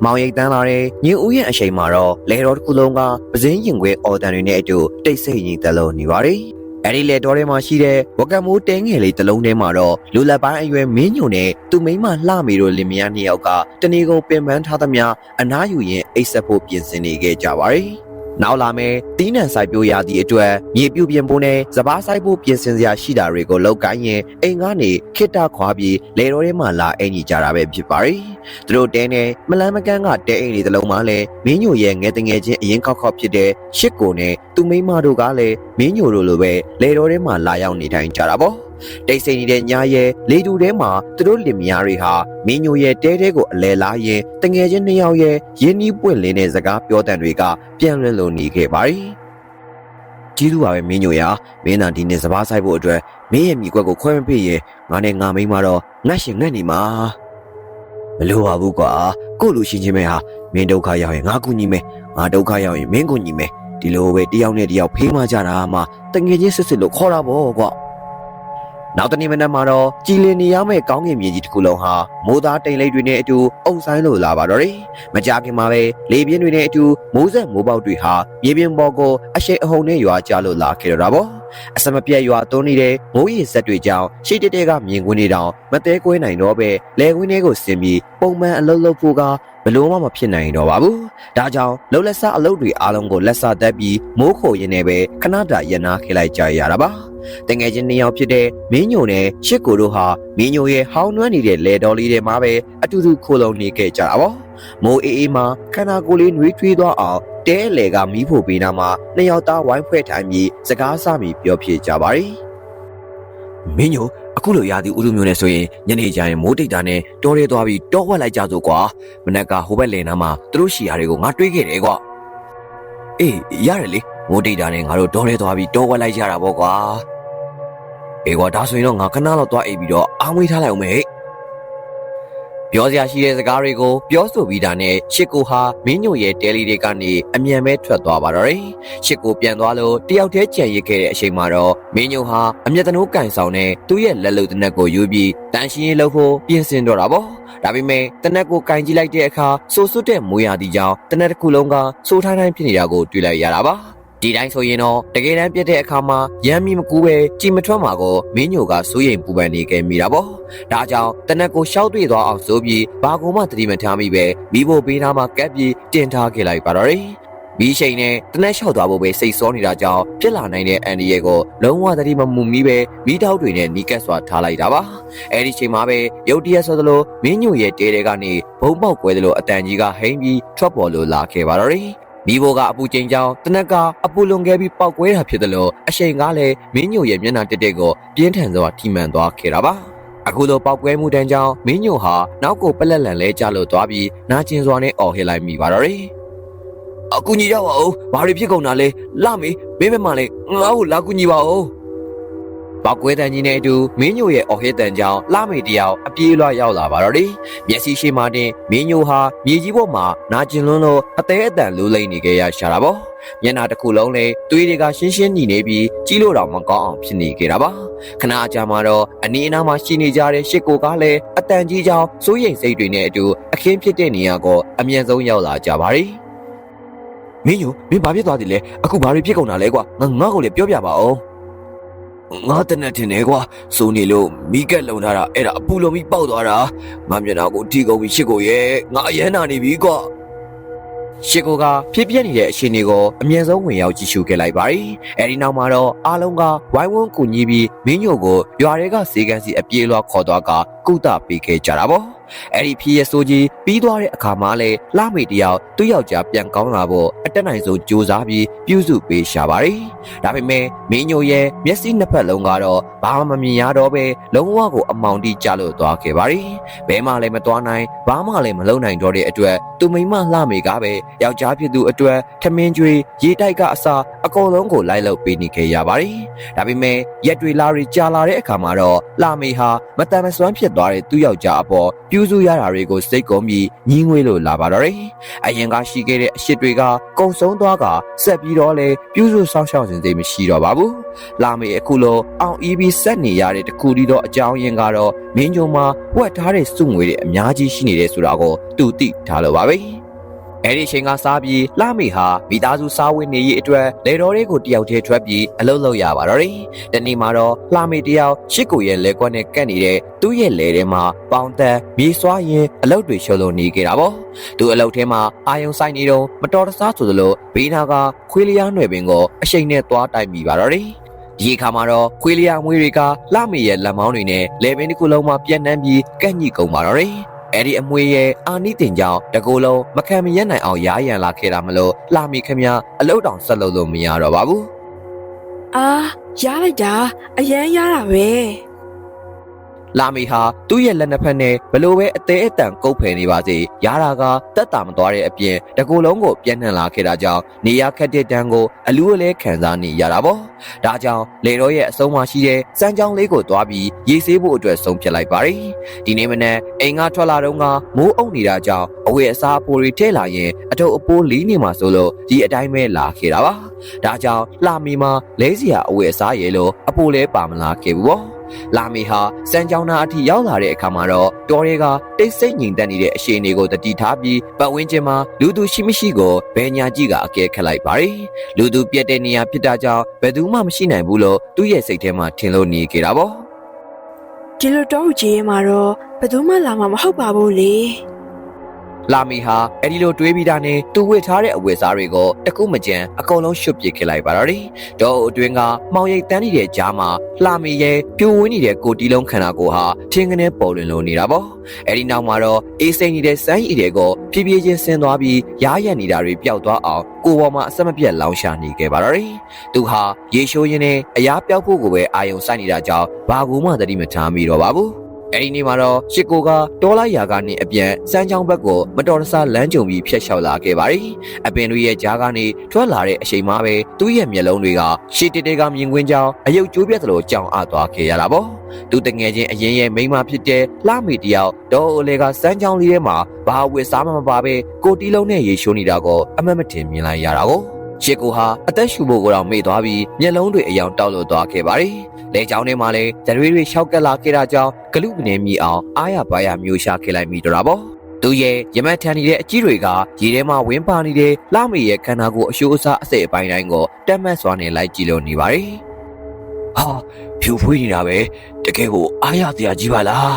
မောင်ရိပ်တန်းလာတဲ့ညဦးရဲ့အချိန်မှာတော့လေတော်တစ်ခုလုံးကပစင်းရင်ခွဲအော်တန်တွေနဲ့အတူတိတ်ဆိတ်ရင်တလုံးနေပါတယ်။အဲဒီလေတော်ထဲမှာရှိတဲ့ဝကမိုးတဲငယ်လေးတစ်လုံးထဲမှာတော့လူလက်ပိုင်းအရွယ်မင်းညိုနဲ့သူ့မိန်းမလှမီတို့လင်မယားနှစ်ယောက်ကတနေကုန်ပင်ပန်းထားသမျှအနားယူရင်အိတ်ဆက်ဖို့ပြင်ဆင်နေခဲ့ကြပါတယ်။နောက်လာမယ်တီးနှံဆိုင်ပြိုရသည့်အတွက်မြေပြူပြင်ဖို့နဲ့စပားဆိုင်ဖို့ပြင်ဆင်စရာရှိတာတွေကိုလောက်ကိုင်းရင်အိမ်ကနေခိတ္တခွာပြီးလေတော်ထဲမှာလာအိမ်ကြီးကြတာပဲဖြစ်ပါတယ်။သူတို့တဲနဲ့မလန်းမကန်းကတဲအိမ်တွေတစ်လုံးမှလည်းမင်းညိုရဲ့ငယ်တငယ်ချင်းအရင်ခောက်ခောက်ဖြစ်တဲ့ရှစ်ကိုနဲ့သူ့မိန်းမတို့ကလည်းမင်းညိုတို့လိုပဲလေတော်ထဲမှာလာရောက်နေထိုင်ကြတာပေါ့။တိတ်ဆိတ်နေတဲ့ညာရဲ့လေတူထဲမှာသူတို့လင်မယားတွေဟာမင်းညိုရဲ့တဲတဲကိုအလဲလာရင်တငယ်ချင်းနှစ်ယောက်ရဲ့ရင်းနှီးပွင့်လင်းတဲ့စကားပြောတန်တွေကပြန်လွင်လုံနေခဲ့ပါတယ်။ကျေးဇူးပါပဲမင်းညိုရမင်းသာဒီနေ့စပားဆိုင်ဖို့အတွက်မင်းရဲ့မိကွက်ကိုခွဲမပေးရင်ငါနဲ့ငါမိန်းမတော့ငတ်ရှင်ငတ်နေမှာမလိုပါဘူးကွာကို့လူရှင်ချင်းပဲဟာမင်းဒုက္ခရောက်ရင်ငါကူညီမယ်ငါဒုက္ခရောက်ရင်မင်းကူညီမယ်ဒီလိုပဲတယောက်နဲ့တယောက်ဖေးမကြတာမှတငယ်ချင်းစစ်စစ်လို့ခေါ်တာပေါ့ကွာနောက်တနေ့မနက်မှာတော့ကြည်လင်နေရမယ့်ကောင်းကင်မြေကြီးတစ်ခုလုံးဟာမိုးသားတိမ်လိပ်တွေနဲ့အတူအုပ်ဆိုင်လို့လာပါတော့တယ်။မကြာခင်မှာပဲလေပြင်းတွေနဲ့အတူမိုးဆက်မိုးပေါက်တွေဟာမြေပြင်ပေါ်ကိုအရှိန်အဟုန်နဲ့ရွာကျလို့လာခဲ့တော့တာပေါ့။အစမပြတ်ရွာသွန်းနေတဲ့မိုးရေစက်တွေကြောင့်ရှိတဲတဲကမြင်ကွင်းတွေတောင်မတဲကွဲနိုင်တော့ပဲလေကွင်းတွေကိုဆင်ပြီးပုံမှန်အလုပ်လုပ်ဖို့ကဘလို့မှမဖြစ်နိုင်တော့ပါဘူး။ဒါကြောင့်လှုပ်လက်ဆအလုပ်တွေအားလုံးကိုလက်ဆတက်ပြီးမိုးခိုရင်းနဲ့ပဲခဏတာရနာခေလိုက်ကြရတာပါ။တငယ်ချင်းနှစ်ယောက်ဖြစ်တဲ့မင်းညိုနဲ့ရှစ်ကိုတို့ဟာမင်းညိုရဲ့ဟောင်းနွမ်းနေတဲ့လေတော်လေးတွေမှာပဲအတူတူခိုလုံနေခဲ့ကြတာပေါ့။မိုးအေးအေးမှာခန္ဓာကိုယ်လေးနှွေးထွေးသွားအောင်တဲလေကမီးဖို့ပေးနာမှာနှစ်ယောက်သားဝိုင်းဖွဲ့ထိုင်ပြီးစကားဆပြီးပြောဖြစ်ကြပါရီ။မင်းညိုအခုလိုရာသီဥတုမျိုးနဲ့ဆိုရင်ညနေကျရင်မိုးတိတ်တာနဲ့တောထဲသွားပြီးတောဝက်လိုက်ကြစို့ကွာမနက်ကဟိုဘက်လယ်နားမှာသူတို့ရှီယာတွေကိုငါတွေးခဲ့တယ်ကွာအေးရတယ်လေမိုးတိတ်တာနဲ့ငါတို့တောထဲသွားပြီးတောဝက်လိုက်ကြတာပေါ့ကွာအေးကွာဒါဆိုရင်တော့ငါခဏတော့သွားအိပ်ပြီးတော့အားမွေးထားလိုက်အောင်မေပြောစရာရှိတဲ့စကားတွေကိုပြောဆိုပြီးတာနဲ့ရှစ်ကိုဟာမင်းညိုရဲ့တဲလီတွေကနေအမြန်ပဲထွက်သွားပါတော့တယ်ရှစ်ကိုပြန်သွားလို့တယောက်တည်းကြံရစ်ခဲ့တဲ့အချိန်မှာတော့မင်းညိုဟာအမျက်တနိုးကန်ဆောင်နဲ့သူ့ရဲ့လက်လုံတနက်ကိုယူပြီးတန်ရှင်းရေးလုပ်ဖို့ပြင်ဆင်တော့တာပေါ့ဒါပေမဲ့တနက်ကိုကင်ကြည့်လိုက်တဲ့အခါစိုးစွတ်တဲ့မွေးရသည့်ကြောင့်တနက်တစ်ခုလုံးကစိုးထိုင်းထိုင်းဖြစ်နေတာကိုတွေ့လိုက်ရတာပါဒီတိုင်းဆိုရင်တော့တကယ်တမ်းပြတ်တဲ့အခါမှာရမ်းမီမကူပဲကြည်မထွက်မှာကိုမင်းညိုကစိုးရိမ်ပူပန်နေခဲ့မိတာပေါ့ဒါကြောင့်တနက်ကိုရှောက်တွေ့သွားအောင်ဆိုပြီးဘာကူမှသတိမထားမိပဲမိဖို့ပေးထားမှကပ်ပြီးတင်ထားခဲ့လိုက်ပါတော့တယ်မီးရှိန်နဲ့တနက်လျှောက်သွားဖို့ပဲစိတ်စောနေတာကြောင့်ဖြစ်လာနိုင်တဲ့အန်ဒီရဲ့ကိုလုံးဝသတိမမူမိပဲမီးတောက်တွေနဲ့နီးကပ်စွာထားလိုက်တာပါအဲ့ဒီချိန်မှာပဲရုတ်တရက်ဆိုသလိုမင်းညိုရဲ့တဲတဲကနေဘုံပေါက်ကွဲသလိုအတန်ကြီးကဟိမ့်ပြီးထွက်ပေါ်လို့လာခဲ့ပါတော့တယ်မိဘကအပူချိန်ကြောင့်တနက်ကအပူလွန်ခဲ့ပြီးပောက်ကွဲတာဖြစ်တယ်လို့အရှိန်ကလည်းမင်းညိုရဲ့မျက်နှာတက်တက်ကိုပြင်းထန်စွာထိမှန်သွားခဲ့တာပါအခုလိုပောက်ကွဲမှုတန်းကြောင့်မင်းညိုဟာနောက်ကိုပလက်လန်လဲကျလို့သွားပြီးနာကျင်စွာနဲ့အော်ဟစ်လိုက်မိပါတော့တယ်အကူညီရောက်ပါဦးဘာတွေဖြစ်ကုန်တာလဲလှမေမင်းမလေးငါ့ကိုလာကူညီပါဦးပောက်ကွဲတန်ကြီးနဲ့အတူမင်းညိုရဲ့အော်ဟစ်တန်ကြောင့်လှမေတယောက်အပြေးလွှားရောက်လာပါတော့တယ်မျက်စိရှိမှတင်မင်းညိုဟာမြေကြီးပေါ်မှာနာကျင်လွန်းလို့အသေးအတန်လူလိမ့်နေကြရရှာတာပေါ့မျက်နှာတစ်ခုလုံးနဲ့သွေးတွေကရှင်းရှင်းညီနေပြီးကြီးလို့တော့မကောင်းအောင်ဖြစ်နေကြတာပါခဏအကြာမှာတော့အနီးအနားမှာရှိနေကြတဲ့ရှစ်ကိုကလည်းအတန်ကြီးကြောင်စိုးရိမ်စိတ်တွေနဲ့အတူအခင်းဖြစ်တဲ့နေရာကိုအမြန်ဆုံးရောက်လာကြပါရီမင်းညိုမင်းဘာဖြစ်သွားသည်လဲအခုဘာတွေဖြစ်ကုန်တာလဲကွာငါ့ကိုလည်းပြောပြပါဦးငါတနက်ထင်နေကွာစိုးနေလို့မိကက်လုံထားတာအဲ့ဒါအပူလုံးပြီးပေါက်သွားတာငါမျက်နှာကိုထိကုန်ပြီးရှစ်ကိုရဲ့ငါအရန်နာနေပြီကွာရှစ်ကိုကဖြစ်ပြနေတဲ့အချိန်တွေကိုအမြန်ဆုံးဝင်ရောက်ကြည့်ရှုခဲ့လိုက်ပါရီအဲဒီနောက်မှာတော့အားလုံးကဝိုင်းဝန်းကူညီပြီးမင်းညိုကိုရွာတွေကဈေးကန်းစီအပြေးလွှားခေါ်သွားကကုသပေးခဲ့ကြတာပေါ့အဲ့ဒီဖြစ်ရဆိုကြီးပြီးသွားတဲ့အခါမှာလည်းလှမေတယောက်သူ့ယောက်ျားပြန်ကောင်းလာဖို့အတက်နိုင်ဆုံးကြိုးစားပြီးပြုစုပေးရှာပါရီဒါပေမဲ့မင်းညိုရဲ့မျက်စိနှစ်ဖက်လုံးကတော့ဘာမှမမြင်ရတော့ပဲလုံးဝကိုအမောင်တိကျလို့သွားခဲ့ပါရီဘဲမှလည်းမသွားနိုင်ဘာမှလည်းမလုပ်နိုင်တော့တဲ့အတွက်သူမိမလှမေကပဲယောက်ျားဖြစ်သူအတွက်ထမင်းကျွေးရေတိုက်ကအစာအကုန်လုံးကိုလိုက်လုပ်ပေးနေခဲ့ရပါရီဒါပေမဲ့ရက်တွေလာတွေကြာလာတဲ့အခါမှာတော့လှမေဟာမတန်မစွမ်းဖြစ်သွားတဲ့သူ့ယောက်ျားအပေါ်ပြ ပြုစုရတာတွေကိုစိတ်ကုန်ပြီးညှင်းငွေးလို့လာပါတော့တယ်အရင်ကရှိခဲ့တဲ့အရှိတွေကကုံဆုံးသွားကဆက်ပြီးတော့လေပြုစုဆောင်ရှောက်စဉ်စိတ်မရှိတော့ပါဘူးလာမေအခုလိုအောင်အီးပြီးဆက်နေရတဲ့တခုတည်းသောအကြောင်းရင်းကတော့မင်းညုံမှာဝက်ထားတဲ့စုငွေတွေအများကြီးရှိနေတယ်ဆိုတာကိုသူသိထားလို့ပါပဲအဲ့ဒီချိန်ကစားပြီးလာမေဟာမိသားစုစားဝတ်နေရေးအတွက်လေတော်တွေကိုတယောက်တည်းထွက်ပြီးအလုပ်လုပ်ရပါတော့တယ်။ဒီနေ့မှာတော့လာမေတယောက်ရှစ်ကိုရဲ့လက်ကွက်နဲ့ကပ်နေတဲ့သူ့ရဲ့လေထဲမှာပေါင်တက်မြေစွာရင်အလုပ်တွေရှုပ်လို့နေကြတာပေါ့။သူအလုပ်ထဲမှာအာယုံဆိုင်နေတော့မတော်တဆဆိုသလိုဘေးနာကခွေးလျားຫນွယ်ပင်ကိုအရှိန်နဲ့သွားတိုက်မိပါတော့တယ်။ဒီခါမှာတော့ခွေးလျားမွေးတွေကလာမေရဲ့လက်မောင်းတွေနဲ့လေပင်တစ်ခုလုံးမှာပြန့်နှံ့ပြီးကန့်ညိကုန်ပါတော့တယ်။အဲ့ဒီအမွေရဲ့အာနိတင်ကြောင့်တကူလုံးမခံမရက်နိုင်အောင်ရားရန်လာခဲ့တာမလို့လာမီခမရအလုတ်တောင်ဆက်လုပ်လို့မရတော့ပါဘူးအာရလိုက်တာအရန်ရတာပဲလာမီဟာသူ့ရဲ့လက်နှစ်ဖက်နဲ့ဘလို့ပဲအသေးအတန်ကုတ်ဖယ်နေပါစေရတာကတက်တာမသွားတဲ့အပြင်တကူလုံးကိုပြန့်နှံ့လာခဲ့တာကြောင့်နေရခက်တဲ့တန်းကိုအလူအလဲခံစားနေရတာပေါ့ဒါကြောင့်လေတော်ရဲ့အဆုံးမရှိတဲ့စမ်းချောင်းလေးကိုသွားပြီးရေဆေးဖို့အတွက်ဆုံးဖြတ်လိုက်ပါတယ်ဒီနေ့မနေ့အိမ်ကထွက်လာတော့ကမိုးအုပ်နေတာကြောင့်အဝတ်အစားအပိုးတွေထည့်လာရင်အထုပ်အပိုးလီးနေမှာဆိုလို့ဒီအတိုင်းပဲလာခဲ့တာပါဒါကြောင့်လာမီမှာလဲစရာအဝတ်အစားရဲ့လို့အပိုးလဲပါမလာခဲ့ဘူးပေါ့လာမီဟာစံကြောင်းနာအထိရောက်လာတဲ့အခါမှာတော့တော်ရဲကတိတ်ဆိတ်ငြိမ်သက်နေတဲ့အရှိန်တွေကိုတတိထားပြီးပတ်ဝန်းကျင်မှာလူသူရှိမရှိကိုဘယ်ညာကြီးကအကဲခတ်လိုက်ပါတယ်လူသူပြတ်တဲ့နေရာဖြစ်တာကြောင့်ဘယ်သူမှမရှိနိုင်ဘူးလို့သူ့ရဲ့စိတ်ထဲမှာထင်လို့နေကြတာပေါ့ဒီလိုတော့ကြီးရဲမှာတော့ဘယ်သူမှလာမှာမဟုတ်ပါဘူးလေလာမီဟာအဲ့ဒီလိုတွေးပြီးတာနဲ့သူဝစ်ထားတဲ့အဝတ်စားတွေကိုတခုမကြမ်းအကုန်လုံးရှုပ်ပစ်ခဲ့လိုက်ပါတော့တယ်။ဒေါ်အတွင်းကမောင်ရိပ်တန်းနေတဲ့ကြားမှာလာမီရဲ့ပြိုဝင်းနေတဲ့ကိုတီးလုံးခန္ဓာကိုယ်ဟာထင်းကနေပေါ်လွင်လို့နေတာပေါ့။အဲ့ဒီနောက်မှာတော့အေးစိမ့်နေတဲ့စမ်းရည်တွေကိုဖြည်းဖြည်းချင်းဆင်းသွားပြီးရားရံနေတာတွေပျောက်သွားအောင်ကိုယ်ပေါ်မှာအဆက်မပြတ်လောင်ရှာနေခဲ့ပါတော့တယ်။သူဟာရေရှိုးရင်းနဲ့အရာပျောက်ဖို့ကိုပဲအာယုံစိုက်နေတာကြောင့်ဘာကူမှသတိမထားမိတော့ပါဘူး။အဲ့ဒီနေ့မှာတော့ရှစ်ကိုကတောလိုက်ရာကနေအပြန်စမ်းချောင်းဘက်ကိုမတော်တဆလမ်းကြုံပြီးဖျက်လျှောက်လာခဲ့ပါတယ်။အပင်တွေရဲ့ကြားကနေထွက်လာတဲ့အချိန်မှပဲသူ့ရဲ့မျက်လုံးတွေကရှစ်တေကမြင်ကွင်းကြောင်အယုတ်ကျိုးပြတ်သလိုကြောင်အသွားခဲ့ရတာပေါ့။သူတငယ်ချင်းအရင်ရဲ့မိန်းမဖြစ်တဲ့လှမီတယောက်ဒေါ်အိုလေကစမ်းချောင်းလေးထဲမှာဘာဝစ်စားမှမပါပဲကိုတီးလုံးနဲ့ရေရှိုးနေတာကိုအမတ်မတင်မြင်လိုက်ရတာကိုရှစ်ကိုဟာအသက်ရှူဖို့ကိုတော့မေ့သွားပြီးမျက်လုံးတွေအယောင်တောက်လို့သွားခဲ့ပါတယ်။လေချောင်းထဲမှာလည်းဇရွေးတွေရှောက်ကက်လာခဲ့တာကြောင့်ဂလုကနေမိအောင်အားရပါရမျိုးရှာခဲ့လိုက်မိတော့တာပေါ့။သူရဲ့ရမတ်ထန်နေတဲ့အကြီးတွေကရေထဲမှာဝင်းပါနေတဲ့လှမေရဲ့ခန္ဓာကိုယ်အရှိုးအစားအစိတ်အပိုင်းတိုင်းကိုတက်မတ်စွာနဲ့လိုက်ကြည့်လို့နေပါတယ်။ဟာဖြူဖွေးနေတာပဲတကယ်ကိုအားရစရာကြီးပါလား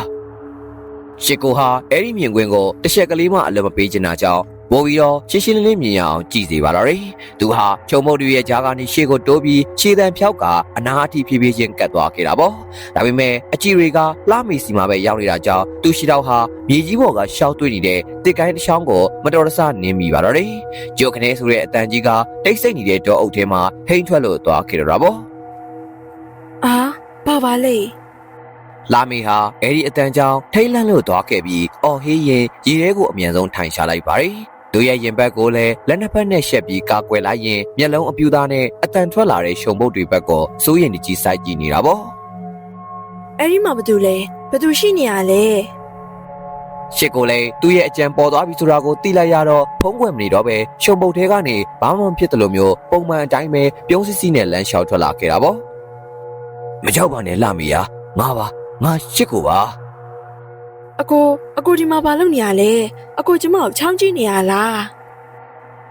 ။ရှစ်ကိုဟာအဲ့ဒီမြင်ကွင်းကိုတစ်ချက်ကလေးမှအလွန်မပေးချင်တာကြောင့်ပို့ပြီးတော့ရှင်းရှင်းလင်းလင်းမြင်ရအောင်ကြည့်စေပါတော့တယ်။သူဟာချုံမုတ်တွေရဲ့ကြားကနေရှေ့ကိုတိုးပြီးခြေတံဖြောက်ကအနာအထိဖြည်းဖြည်းချင်းကတ်သွားခဲ့တာပေါ့။ဒါပေမဲ့အကြည့်တွေကလှမီစီမှာပဲရောက်နေတာကြောင့်သူရှိတော့ဟာမြေကြီးပေါ်ကရှောက်သွေးနေတဲ့တစ်ကိုင်းတစ်ချောင်းကိုမတော်တဆနင်းမိပါတော့တယ်။ကြိုခနဲဆိုတဲ့အတန်ကြီးကတိတ်ဆိတ်နေတဲ့တောအုပ်ထဲမှာဟိမ့်ထွက်လို့သွားခဲ့တော့တာပေါ့။အာဘာပါလဲ။လာမီဟာအဲ့ဒီအတန်ကြောင့်ထိတ်လန့်လို့သွားခဲ့ပြီးအော်ဟေးရင်ရေထဲကိုအမြန်ဆုံးထိုင်ချလိုက်ပါတယ်။သူရဲ့ရင်ဘက်ကိုလည်းလက်နှစ်ဖက်နဲ့ရှက်ပြီးကာကွယ်လိုက်ရင်မျက်လုံးအပြူသားနဲ့အတန်ထွက်လာတဲ့ရှုံပုတ်တွေဘက်ကိုစိုးရင်ကြီးစိုက်ကြည့်နေတာပေါ့အဲ့ဒီမှာဘာတူလဲဘာတူရှိနေရလဲရှစ်ကိုလည်းသူ့ရဲ့အကြံပေါ်သွားပြီဆိုတာကိုသိလိုက်ရတော့ဖုံးကွယ်မနေတော့ပဲရှုံပုတ်ထဲကနေဘာမှမဖြစ်တယ်လို့မျိုးပုံမှန်အတိုင်းပဲပြုံးစစ်စစ်နဲ့လမ်းလျှောက်ထွက်လာခဲ့တာပေါ့မကြောက်ပါနဲ့လှမီယာငါရှစ်ကိုပါအကိုဒီမှာဘာလုပ်နေရလဲအကိုကျမကိုချောင်းကြည့်နေရလား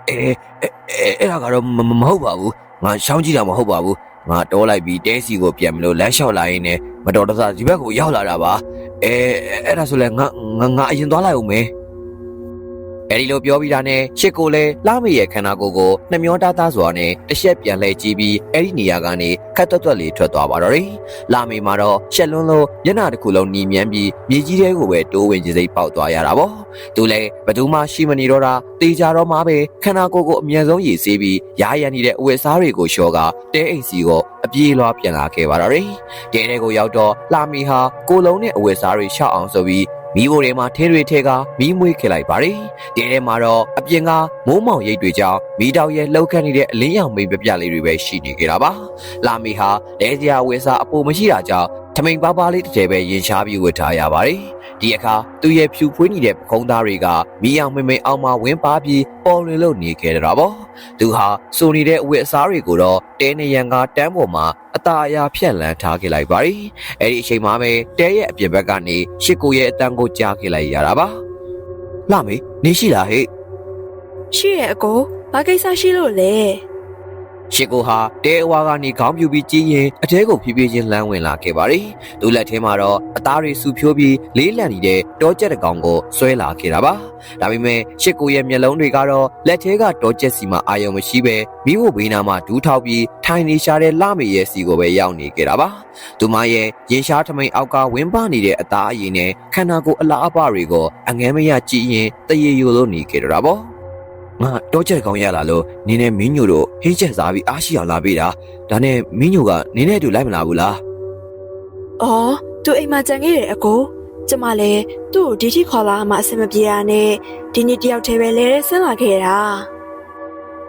အဲ့ဒါကတော့မဟုတ်ပါဘူးငါချောင်းကြည့်တာမဟုတ်ပါဘူးငါတောလိုက်ပြီးတဲစီကိုပြန်မလို့လမ်းလျှောက်လာရင်းနဲ့မတော်တဆဒီဘက်ကိုရောက်လာတာပါအဲ့ဒါဆိုလဲငါအရင်သွားလိုက်အောင်မယ်အဲ့ဒီလိုပြောပြီးတာနဲ့ရှစ်ကိုလည်းလှမေရဲ့ခန္ဓာကိုယ်ကိုနှမျောတားသားစွာနဲ့တစ်ချက်ပြန်လှည့်ကြည့်ပြီးအဲ့ဒီနေရာကနေခတ်တွတ်လေးထွက်သွားပါတော့တယ်။လှမေမှာတော့ရှက်လွန်းလို့မျက်နှာတစ်ခုလုံးနီမြန်းပြီးမြေကြီးထဲကိုပဲတိုးဝင်စိတ်ပေါက်သွားရတာပေါ့။သူလည်းဘသူမှရှိမနေတော့တာတေချာတော့မှပဲခန္ဓာကိုယ်ကိုအမြန်ဆုံးရည်ဆေးပြီးရားရံနေတဲ့အဝတ်စားတွေကိုလျှော်ကတဲအိမ်စီကိုအပြေးလွှားပြန်လာခဲ့ပါတော့တယ်။တဲထဲကိုရောက်တော့လှမေဟာကိုလုံးနဲ့အဝတ်စားတွေရှောက်အောင်ဆိုပြီးမီးဘိုတွေမှာထင်းတွေထဲကမီးမွေးခဲ့လိုက်ပါတယ်။တဲထဲမှာတော့အပြင်ကမိုးမောင်ရိပ်တွေကြောင့်မီးတောက်ရဲ့လှုပ်ခတ်နေတဲ့အလင်းရောင်မိတ်ပြလေးတွေပဲရှိနေကြတာပါ။လာမီဟာလဲစရာဝယ်စားအပိုမရှိတာကြောင့်ထမိန်ပါးပါးလေးတစ်ထည်ပဲရင်ရှားပြီးဝတ်ထားရပါတယ်။ ဒီအခါသူ့ရဲ့ဖြူဖွေးနေတဲ့ပခုံးသားတွေကမီးအောင်မိန်အောင်မှဝင်းပါပြီးပေါ်လွင်လို့နေခဲ့တာပေါ့သူဟာစိုးနေတဲ့အဝတ်အစားတွေကိုတော့တဲနေရန်ကတန်းပေါ်မှာအตาအရာဖြန့်လန်းထားခဲ့လိုက်ပါရီအဲ့ဒီအချိန်မှာပဲတဲရဲ့အပြင်ဘက်ကနေရှစ်ကိုရဲ့အတန်းကိုကြားခဲ့လိုက်ရတာပါလာမေနေရှိလားဟဲ့ရှိရဲ့အကိုဘာကိစ္စရှိလို့လဲရှစ်ကိုဟာတဲအဝါကနေခေါင်းပြူပြီးကြီးရင်အထဲကိုဖြည်းဖြည်းချင်းလှမ်းဝင်လာခဲ့ပါရီသူ့လက်ထဲမှာတော့အသားတွေဆူဖြိုးပြီးလေးလံနေတဲ့တောကျက်တစ်ကောင်ကိုဆွဲလာခဲ့တာပါဒါပေမဲ့ရှစ်ကိုရဲ့မျက်လုံးတွေကတော့လက်ထဲကတောကျက်စီမှာအာရုံမရှိပဲမိဖို့ဘေးနားမှာဒူးထောက်ပြီးထိုင်နေရှာတဲ့လမေရဲ့စီကိုပဲရောက်နေခဲ့တာပါသူမရဲ့ရင်ရှားထမိန်အောက်ကဝင်းပနေတဲ့အသားအရည်နဲ့ခန္ဓာကိုယ်အလားအပတွေကိုအငဲမရကြည့်ရင်တရေယူလို့နေခဲ့တာပေါ့ငါတောချက်ကောင်ရလာလို့နင်းနဲ့မင်းညိုတို့ဟင်းချက်စားပြီးအားရှိအောင်လာပေးတာဒါနဲ့မင်းညိုကနင်းနဲ့အတူလိုက်မလာဘူးလားအော်သူအိမ်မှာကြံခဲ့တယ်အကိုကျမလည်းသူ့ကိုဒီထိခေါ်လာမှအဆင်မပြေတာနဲ့ဒီနေ့တယောက်တည်းပဲလဲဆင်းလာခဲ့တ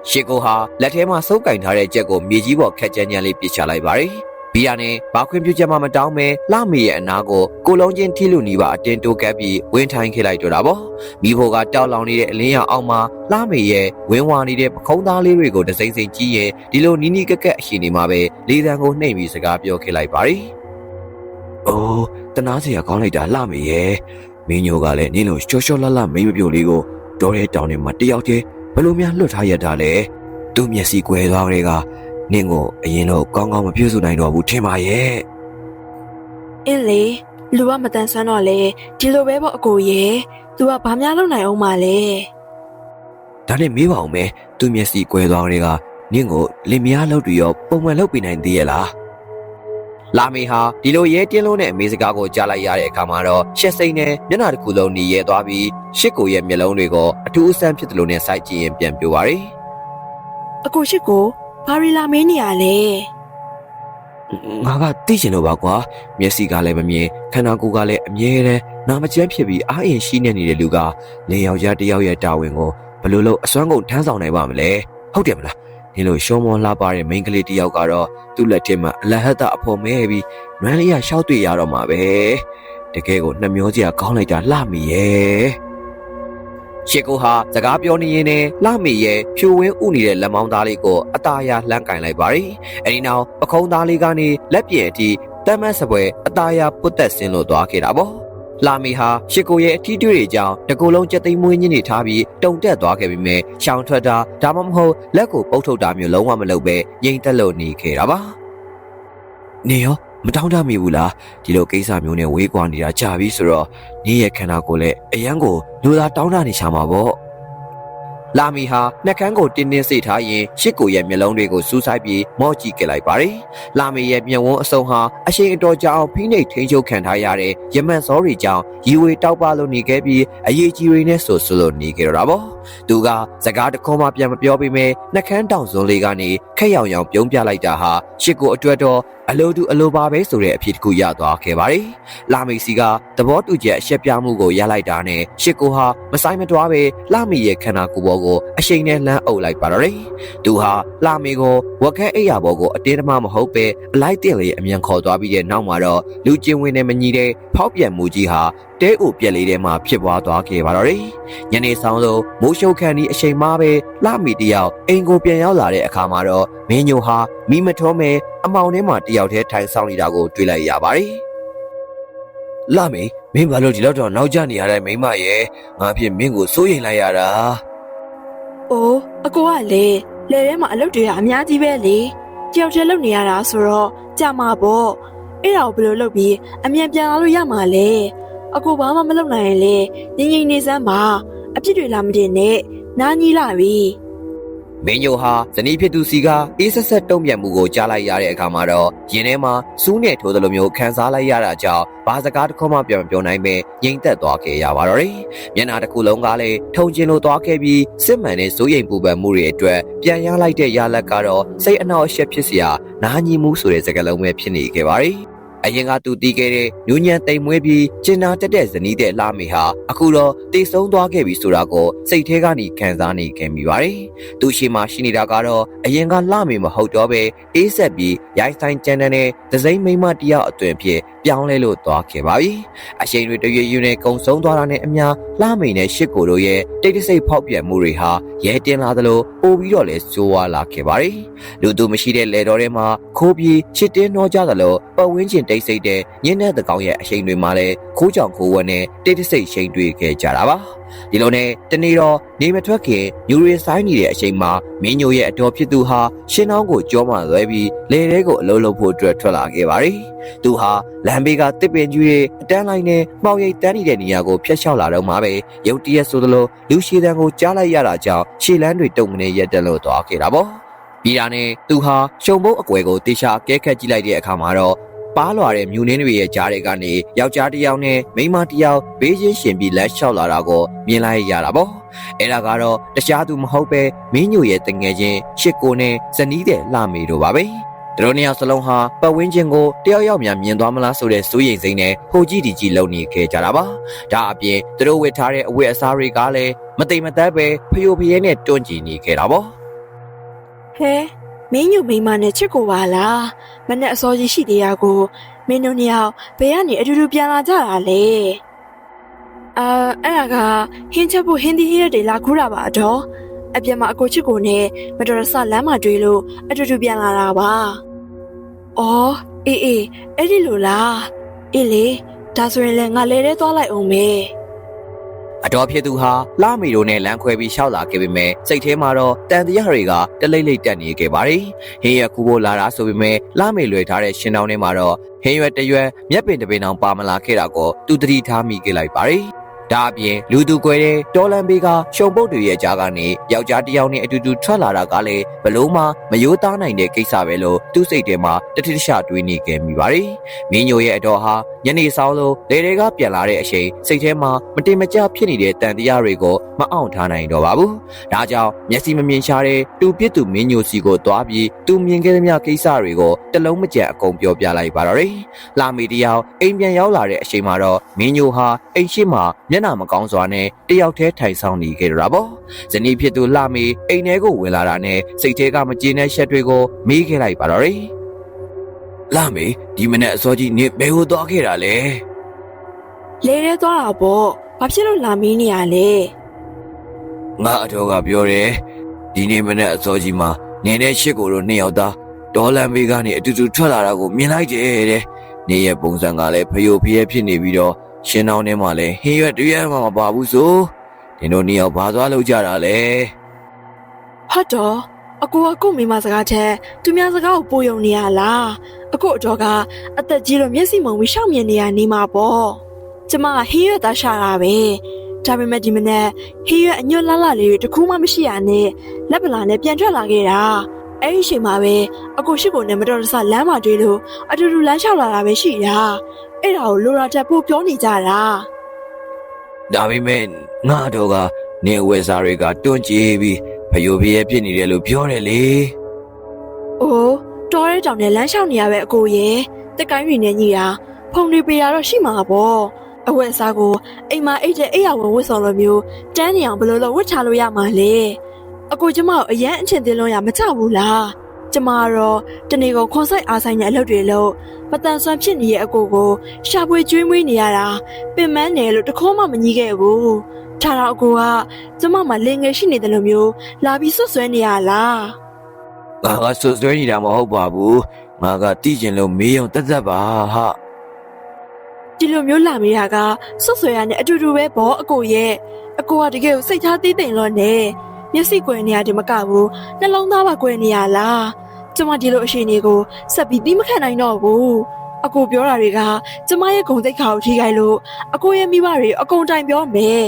ာရှစ်ကိုဟာလက်ထဲမှာစုပ်ကင်ထားတဲ့ကြက်ကိုမြေကြီးပေါ်ခက်ကြမ်းကြမ်းလေးပစ်ချလိုက်ပါတယ်ဘီယာနဲ့ဘာခွင့်ပြုချက်မှမတောင်းပဲလှမေရဲ့အနာကိုကိုလုံးချင်းထိလူနီးပါအတင်းတိုးကပ်ပြီးဝင်းထိုင်ခဲ့လိုက်တော့တာပေါ့မိဖို့ကတောက်လောင်နေတဲ့အလင်းရောင်အောက်မှာလှမေရဲ့ဝင်းဝါနေတဲ့ပခုံးသားလေးတွေကိုတစိမ့်စိမ့်ကြီးရင်ဒီလိုနီးနီးကက်ကက်အရှိနေမှာပဲလေးတန်းကိုနှိမ့်ပြီးစကားပြောခဲ့လိုက်ပါတယ်အိုးတနာစရာကောင်းလိုက်တာလှမေရဲ့မင်းညိုကလည်းနင်းလိုရှော့ရှော့လှလှမိမပြုတ်လေးကိုတော်တဲ့တောင်ထဲမှာတယောက်တည်းဘယ်လိုများလွတ်ထားရတာလဲသူ့မျက်စိကွယ်သွားကြတဲ့ကနင့်ကိုအရင်တော့ကောင်းကောင်းမပြုစုနိုင်တော့ဘူးထင်ပါရဲ့အင်းလေလူကမတန်ဆွမ်းတော့လေဒီလိုပဲပေါ့အကိုရဲ့သူကဘာများလုပ်နိုင်အောင်မလဲဒါနဲ့မေးပါအောင်မယ်သူမျက်စိကွယ်သွားကြတဲ့ကနင့်ကိုလင်မယားလုပ်ပြီးရောပုံမှန်လုပ်ပြနိုင်သေးရဲ့လားလာမေဟာဒီလိုရဲတင်းလုံးနဲ့အမေစကားကိုကြားလိုက်ရတဲ့အခါမှာတော့ရှက်စိမ့်နဲ့မျက်နှာတစ်ခုလုံးหนีရဲသွားပြီးရှစ်ကိုရဲ့မျက်လုံးတွေကိုအထူးအဆန်းဖြစ်တယ်လို့နဲ့စိုက်ကြည့်ရင်ပြန်ပြပါရီအကိုရှစ်ကိုဘာရီလာမင်းနေရလဲငါကသိချင်လို့ပါကွာမျက်စိကလည်းမမြင်ခန္ဓာကိုယ်ကလည်းအမြဲတမ်းနာမကျန်းဖြစ်ပြီးအားအင်ရှိနေတဲ့လူကလင်ယောက်ျားတစ်ယောက်ရဲ့တာဝန်ကိုဘယ်လိုလုပ်အစွမ်းကုန်ထမ်းဆောင်နိုင်ပါမလဲဟုတ်တယ်မလားဒီလိုရှောမောလှပတဲ့မိန်းကလေးတစ်ယောက်ကတော့သူ့လက်ထဲမှာအလဟတ်အဖို့မဲပြီးနွမ်းလေးရရှောက်တွေ့ရတော့မှာပဲတကယ်ကိုနှမျောစရာကောင်းလိုက်တာလှမိရဲ့ရှစ်ကိုဟာစကားပြောနေရင်နဲ့လှမေရဲ့ဖြူဝင်းဥနေတဲ့လက်မောင်းသားလေးကိုအตาရလှမ်းကင်လိုက်ပါရီအဲဒီနောက်ပခုံးသားလေးကနေလက်ပြင်အထိတမ်းမတ်စပွဲအตาရပုတ်သက်ဆင်းလို့သွားခဲ့တာပေါ့လှမေဟာရှစ်ကိုရဲ့အထီးတွေ့တွေကြောင့်တကူလုံးကြက်သိမ်းမွေးညင်းနေထားပြီးတုံတက်သွားခဲ့ပြီးမြဲရှောင်ထွက်တာဒါမှမဟုတ်လက်ကိုပုတ်ထုတ်တာမျိုးလုံးဝမလုပ်ပဲငိမ့်သက်လို့နေခဲ့တာပါနေရောမတောင်းတမိဘူးလားဒီလိုကိစ္စမျိုးနဲ့ဝေးကွာနေတာကြာပြီဆိုတော့နေရဲ့ခန္ဓာကိုယ်လည်းအရန်ကိုလူသားတောင်းတနေချာမှာပေါ့လာမီဟာနှက်ခမ်းကိုတင်းတင်းစိတ်ထားရင်ရှစ်ကိုရဲ့မျက်လုံးတွေကိုစူးစိုက်ပြီးမော့ကြည့်ခဲ့လိုက်ပါတယ်လာမီရဲ့မျက်ဝန်းအစုံဟာအရှိန်အတော်ကြာအောင်ဖိနှိပ်ထိန်းချုပ်ခံထားရတဲ့ရမန်စောတွေကြောင့်ရီဝေတောက်ပလို့နေခဲ့ပြီးအရေးကြီးတွေနဲ့ဆိုလို့နေခဲ့တော့တာပေါ့သူကစကားတခွန်းမှပြန်မပြောပေမဲ့နှက်ခမ်းတောင်စွန်းလေးကနေခက်ရောင်ရောင်ပြုံးပြလိုက်တာဟာရှစ်ကိုအတွက်တော့အလိုတူအလိုပါပဲဆိုတဲ့အဖြစ်တစ်ခုရသွားခဲ့ပါတယ်။လာမီစီကသဘောတူချက်အရှက်ပြမှုကိုရလိုက်တာနဲ့ရှစ်ကိုဟာမဆိုင်မတွားပဲလာမီရဲ့ခန္ဓာကိုယ်ပေါ်ကိုအရှိန်နဲ့လှမ်းအုပ်လိုက်ပါတော့တယ်။သူဟာလာမီကိုဝက်ခဲအိယာပေါ်ကိုအတင်းတမမဟုတ်ပဲအလိုက်တင်လေးအမြန်ခေါ်သွားပြီးတဲ့နောက်မှာတော့လူချင်းဝင်နဲ့မညီတဲ့ဖောက်ပြန်မှုကြီးဟာတဲအိုပြက်လေးထဲမှာဖြစ်ပွားသွားခဲ့ပါတော့တယ်။ညနေဆောင်လို့မိုးရှုပ်ခန့်ဒီအချိန်မှပဲလာမီတယောက်အိမ်ကိုပြန်ရောက်လာတဲ့အခါမှာတော့မင်းညိုဟာမိမထုံးမဲအမောင်ထဲမှာတယောက်တည်းထိုင်ဆောင်နေတာကိုတွေ့လိုက်ရပါတယ်။လာမီမင်းဘာလို့ဒီလောက်တော့နောက်ကျနေရတဲ့မိမရဲ့ငါဖြစ်မင်းကိုစိုးရိမ်လိုက်ရတာ။အိုးအကိုကလေထဲမှာအလုပ်တွေကအများကြီးပဲလေ။တယောက်တည်းလုပ်နေရတာဆိုတော့ကြာမှာပေါ့။အဲ့ဒါကိုဘယ်လိုလုပ်ပြီးအမြန်ပြန်လာလို့ရမှာလဲ။အကိုဘာမှမလုပ်နိုင်ရင်လေငြိမ်ငြိမ်နေစမ်းပါအပြစ်တွေလာမတင်နဲ့နားကြီးလာပြီမင်းညိုဟာဇနီးဖြစ်သူစီကအေးဆက်ဆက်တုံ့ပြန်မှုကိုကြားလိုက်ရတဲ့အခါမှာတော့ရင်ထဲမှာစူးနဲ့ထိုးသလိုမျိုးခံစားလိုက်ရတာကြောင့်ဘာစကားတစ်ခုမှပြန်မပြောနိုင်ပဲငြိမ်သက်သွားခဲ့ရပါတော့တယ်။မျက်နှာတစ်ခုလုံးကလည်းထုံကျင်လိုသွားခဲ့ပြီးစစ်မှန်တဲ့စိုးရိမ်ပူပန်မှုတွေအတွက်ပြန်ရလိုက်တဲ့ရလက်ကတော့စိတ်အနှောက်အယှက်ဖြစ်စရာနားညီမှုဆိုတဲ့စကားလုံးပဲဖြစ်နေခဲ့ပါတယ်။အရင်ကသူတီးခဲ့တဲ့ညဉ့်ညံတိမ်မွေးပြီးကျင်နာတက်တဲ့ဇနီးတဲ့လှမေဟာအခုတော့တိတ်ဆုံးသွားခဲ့ပြီဆိုတာကိုစိတ်ထဲကနေခံစားနေခဲ့မိပါတယ်။သူရှိမှရှိနေတာကတော့အရင်ကလှမေမဟုတ်တော့ပဲအေးဆက်ပြီးရိုက်ဆိုင်ကြမ်းတဲ့ဒဇိမ့်မိမတယောက်အသွင်ဖြစ် ပြောင်းလဲလို့သွားခဲ့ပါပြီအရှိန်တွေတရွေ့ရွေ့နဲ့ကုံဆုံးသွားတာနဲ့အမျှလှမိန်နဲ့ရှစ်ကိုတို့ရဲ့တိတ်တဆိတ်ဖောက်ပြန်မှုတွေဟာရဲတင်လာသလိုပိုပြီးတော့လဲစိုးဝါလာခဲ့ပါတယ်လူသူမရှိတဲ့လေတော်ထဲမှာခိုးပြီးချစ်တင်းနှောကြသလိုပတ်ဝန်းကျင်တိတ်ဆိတ်တဲ့ညင်းတဲ့တကောင်ရဲ့အရှိန်တွေမှာလဲခိုးကြောင်ခိုးဝဲနဲ့တိတ်တဆိတ်ရှိန်တွေခဲ့ကြတာပါဒီလိုနဲ့တနေ့တော့နေမထွက်ခင်ညူရီဆိုင်နေတဲ့အချိန်မှာမင်းညိုရဲ့အတော်ဖြစ်သူဟာရှင်းနှောင်းကိုကြောမှလွဲပြီးလေထဲကိုအလုံးလုံးဖို့အတွက်ထွက်လာခဲ့ပါတယ်။သူဟာလမ်းဘေးကတစ်ပင်ကြီးရဲ့အတန်းလိုက်နဲ့မှောင်ရိပ်တန်းနေတဲ့နေရာကိုဖျက်လျှောက်လာတော့မှပဲရုတ်တရက်ဆိုသလိုလူရှည်တန်းကိုကြားလိုက်ရတာကြောင့်ရှေလန်းတွေတုံကနေရက်တက်လို့သွားခဲ့တာပေါ့။ပြီးတာနဲ့သူဟာရှုံဘုတ်အကွယ်ကိုတေချာကဲခတ်ကြည့်လိုက်တဲ့အခါမှာတော့ပါလွာတဲ့မြူနင်းတွေရဲ့ကြားတွေကနေယောက်ျားတစ်ယောက်နဲ့မိန်းမတစ်ယောက်ဘေးချင်းရှင်ပြီးလက်လျှောက်လာတာကိုမြင်လိုက်ရတာပေါ့အဲ့ဒါကတော့တခြားသူမဟုတ်ပဲမင်းညိုရဲ့တငယ်ချင်းရှစ်ကိုနဲ့ဇနီးတဲ့လှမေတို့ပါပဲသူတို့နှစ်ယောက်စလုံးဟာပတ်ဝန်းကျင်ကိုတယောက်ယောက်များမြင်သွားမလားဆိုတဲ့စိုးရိမ်စိတ်နဲ့ဟိုကြည့်ဒီကြည့်လုံနေခဲ့ကြတာပါဒါအပြင်သူတို့ဝတ်ထားတဲ့အဝတ်အစားတွေကလည်းမတိမ်မသက်ပဲဖျို့ဖျဲနဲ့တွန့်ကြည့်နေခဲ့တာပေါ့ဟဲမင်းညိုမိန်းမနဲ့ချစ်ကိုပါလားမနဲ့အစောကြီးရှိသေးရကိုမင်းတို့နှစ်ယောက်ဘယ်ကနေအတူတူပြန်လာကြတာလဲအဲ့ဒါကဟင်းချက်ဖို့ဟင်းသီးဟင်းတွေလာခူးတာပါတော့အပြင်မှာအကိုချစ်ကိုနဲ့မတော်တဆလမ်းမှာတွေ့လို့အတူတူပြန်လာတာပါအော်အေးအဲ့ဒီလိုလားအေးလေဒါဆိုရင်လည်းငါလဲတဲ့သွားလိုက်အောင်မေအတော်ဖြစ်သူဟာလာမီတို့နဲ့လမ်းခွဲပြီးရှောက်လာခဲ့ပေမဲ့စိတ်ထဲမှာတော့တန်တရားတွေကတလိမ့်လိမ့်တက်နေခဲ့ပါတယ်။ဟင်းရွက်ကူဖို့လာတာဆိုပေမဲ့လာမီလွယ်ထားတဲ့ရှင်တောင်းထဲမှာတော့ဟင်းရွက်တရွက်မျက်ပင်တပင်တောင်ပါမလာခဲ့တာကိုသူသတိထားမိခဲ့လိုက်ပါတယ်။ဒါအပြင်လူသူကွယ်တဲ့ဒေါ်လန်ဘေးကရှုံပုတ်တွေရဲ့ကြားကနေယောက်ျားတစ်ယောက်နဲ့အတူတူထွက်လာတာကလည်းဘလို့မှမယိုးသားနိုင်တဲ့ကိစ္စပဲလို့သူ့စိတ်ထဲမှာတတိတခြားတွေးနေခဲ့မိပါတယ်။မင်းညိုရဲ့အတော်ဟာညနေဆောင်လို့လေတွေကပြန်လာတဲ့အချိန်စိတ်ထဲမှာမတင်မကျဖြစ်နေတဲ့တန်တရားတွေကိုမအောင်ထားနိုင်တော့ပါဘူး။ဒါကြောင့်မျက်စိမမြင်ရှားတဲ့တူပြစ်သူမင်းညိုစီကိုသွားပြီးသူမြင်ခဲ့သမျှကိစ္စတွေကိုတလုံးမကျန်အကုန်ပြောပြလိုက်ပါတော့တယ်။လာမီတယောက်အိမ်ပြန်ရောက်လာတဲ့အချိန်မှာတော့မင်းညိုဟာအိမ်ရှိမှမျက်နှာမကောင်းစွာနဲ့တယောက်တည်းထိုင်ဆောင်နေခဲ့တာပေါ့ဇနီးဖြစ်သူလှမေအိမ်ထဲကိုဝင်လာတာနဲ့စိတ်ထဲကမကျေနပ်ချက်တွေကိုမေးခဲ့လိုက်ပါတော့တယ်လှမေဒီမနေ့အစောကြီးနေဘယ်ဟိုသွားခဲ့တာလဲလေထဲသွားတာပေါ့ဘာဖြစ်လို့လာမေးနေရလဲငါအတော်ကပြောတယ်ဒီနေ့မနေ့အစောကြီးမှာနေနဲ့ရှစ်ကိုတို့နှစ်ယောက်သားဒေါ်လန်ဘေးကနေအတူတူထွက်လာတာကိုမြင်လိုက်တယ်တဲ့နေရဲ့ပုံစံကလည်းဖယိုဖျဲဖြစ်နေပြီးတော့ရှင်တောင်းထဲမှာလည်းဟင်းရွက်တရွက်မှမပါဘူးဆိုဒီတို့နှစ်ယောက်ဘာသွားလို့ကြတာလဲဟုတ်တော့အကိုမိမစကားချက်သူများစကားကိုပို့ယုံနေရလားအကိုအတော်ကအသက်ကြီးလို့မျက်စိမုံပြီးရှောက်မြင်နေရနေမှာပေါ့ကျမကဟင်းရွက်သားရှာတာပဲဒါပေမဲ့ဒီမနေ့ဟင်းရွက်အညွတ်လှလှလေးတွေတခုမှမရှိရနဲ့လက်ပလာနဲ့ပြန်ထွက်လာခဲ့တာအဲ့ဒီအချိန်မှာပဲအကိုရှိကိုနဲ့မတော်တဆလမ်းမှာတွေ့လို့အတူတူလမ်းလျှောက်လာတာပဲရှိတာအဲ့ဒါကိုလိုရာတက်ပို့ပြောနေကြတာဒါပေမဲ့ငါတော့ကနေဝယ်စားတွေကတွန့်ကြည့်ပြီးဖယိုဖျဲဖြစ်နေတယ်လို့ပြောတယ်လေ။အိုးတော်ရဲကြောင်နဲ့လမ်းလျှောက်နေရပဲအကိုရဲ့တက်ကိုင်းတွေနဲ့ညီတာဖုန်တွေပေးရတော့ရှိမှာပေါ့အဝတ်အစားကိုအိမ်မှာအိတ်တဲ့အိယာဝင်ဝတ်ဆောင်လိုမျိုးတန်းနေအောင်ဘယ်လိုလုပ်ဝတ်ချလို့ရမှာလဲအကိုကျမကိုအရန်အချင်သေးလုံးရမကြဘူးလားကျမကတော့တနေ့ကိုခွန်ဆိုင်အားဆိုင်တဲ့အလုပ်တွေလုပ်မတန်ဆွမ်းဖြစ်နေတဲ့အကိုကိုရှာဖွေကျွေးမွေးနေရတာပင်မနေလို့တခေါမှမကြီးခဲ့ဘူးထားတော့အကိုကကျမမှလင်ငယ်ရှိနေတယ်လို့မျိုးလာပြီးဆွဆွဲနေရလားငါကဆွဆွဲနေတာမဟုတ်ပါဘူးငါကတိကျင်လို့မေးအောင်တက်တက်ပါဟာဒီလိုမျိုးလာမေးတာကဆွဆွဲရနဲ့အတူတူပဲပေါ့အကိုရဲ့အကိုကတကယ်ကိုစိတ်ထားသေးသိမ်လို့နဲ့မျက်စိကွယ်နေရတယ်မကဘူးနှလုံးသားပါကွယ်နေရလားကျမဒီလိုအရှိန်တွေကိုဆက်ပြီးပြီးမခံနိုင်တော့ဘူးအကိုပြောတာတွေကကျမရဲ့ဂုဏ်သိက္ခာကိုထိခိုက်လို့အကိုရဲ့မိဘတွေအကုန်တိုင်ပြောမယ်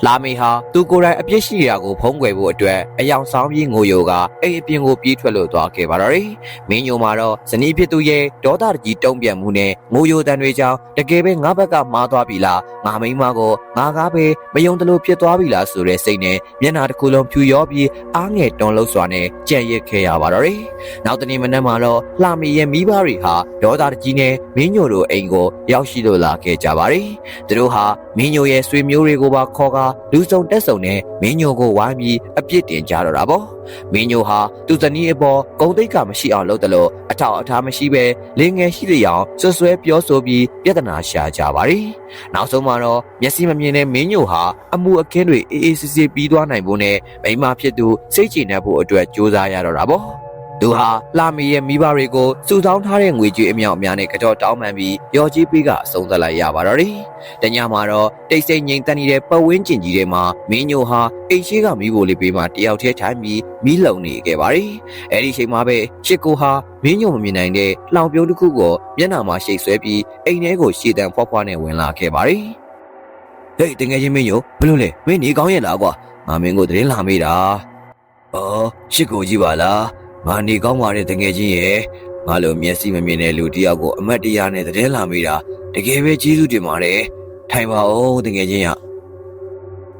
လာမေဟာသူကိုယ်တိုင်အပြစ်ရှိရာကိုဖုံးကွယ်ဖို့အတွက်အယောင်ဆောင်ပြီးငိုယိုကအိမ်အပြင်ကိုပြေးထွက်လို့သွားခဲ့ပါတော့တယ်။မင်းညိုမှာတော့ဇနီးဖြစ်သူရဲ့ဒေါသတကြီးတုံ့ပြန်မှုနဲ့ငိုယိုတန်တွေကြောင့်တကယ်ပဲငါဘက်ကမှားသွားပြီလားငါမိန်းမကိုငါကားပဲမယုံတလို့ဖြစ်သွားပြီလားဆိုတဲ့စိတ်နဲ့မျက်နှာတစ်ခုလုံးဖြူရောပြီးအားငယ်တွန်းလှုပ်စွာနဲ့ကြံ့ရစ်ခဲ့ရပါတော့တယ်။နောက်တနေ့မနက်မှာတော့လှမေရဲ့မိဘတွေဟာဒေါသတကြီးနဲ့မင်းညိုတို့အိမ်ကိုရောက်ရှိလို့လာခဲ့ကြပါတယ်။သူတို့ဟာမင်းညိုရဲ့ဆွေမျိုးတွေကိုပါခေါ်ကာ လူစုံတက်စုံနဲ့မင်းညိုကိုဝိုင်းပြီးအပြစ်တင်ကြတော့တာပေါ့မင်းညိုဟာသူ့ဇနီးအပေါ်ဂုဏ်သိက္ခာမရှိအောင်လုပ်တယ်လို့အထောက်အထားမရှိပဲလင်းငယ်ရှိတဲ့အောင်ဆွဆွဲပြောဆိုပြီးပြဿနာရှာကြပါတယ်နောက်ဆုံးမှာတော့မျက်စိမမြင်တဲ့မင်းညိုဟာအမှုအခင်းတွေအေးအေးဆေးဆေးပြီးသွားနိုင်ဖို့နဲ့မိန်းမဖြစ်သူစိတ်ကြည်နပ်ဖို့အတွက်ကြိုးစားရတော့တာပေါ့သူဟာလာမီရဲ့မိဘတွေကိုစုဆောင်းထားတဲ့ငွေကြေးအမြောက်အများနဲ့ကြော်တောင်းပန်ပြီးရော်ကြီးပေးကအဆုံးသတ်လိုက်ရပါတော့တယ်။တညမှာတော့တိတ်ဆိတ်ငြိမ်သက်နေတဲ့ပတ်ဝန်းကျင်ကြီးထဲမှာမင်းညိုဟာအိမ်ရှိကမိဖို့လေးပေးမှတယောက်တည်းထိုင်ပြီးမီးလုံနေခဲ့ပါတယ်။အဲဒီချိန်မှာပဲရှစ်ကိုဟာမင်းညိုမမြင်နိုင်တဲ့လောင်ပြုံးတစ်ခုကိုမျက်နှာမှာရှိတ်ဆွဲပြီးအိမ်ထဲကိုရှေ့တန်းဖွားဖွားနဲ့ဝင်လာခဲ့ပါတယ်။ဟေးတကယ်ချင်းမင်းညိုဘလို့လဲမင်းနေကောင်းရဲ့လားကွာငါမင်းကိုသတင်းလာမေးတာ။အော်ရှစ်ကိုကြီးပါလားငါနေကောင်းပါတဲ့တကယ်ချင်းရဲ့ငါလိုမျက်စိမမြင်တဲ့လူတယောက်ကိုအမတ်တရားနဲ့သတင်းလာမိတာတကယ်ပဲကျေးဇူးတင်ပါတယ်ထိုင်ပါဦးတကယ်ချင်းရ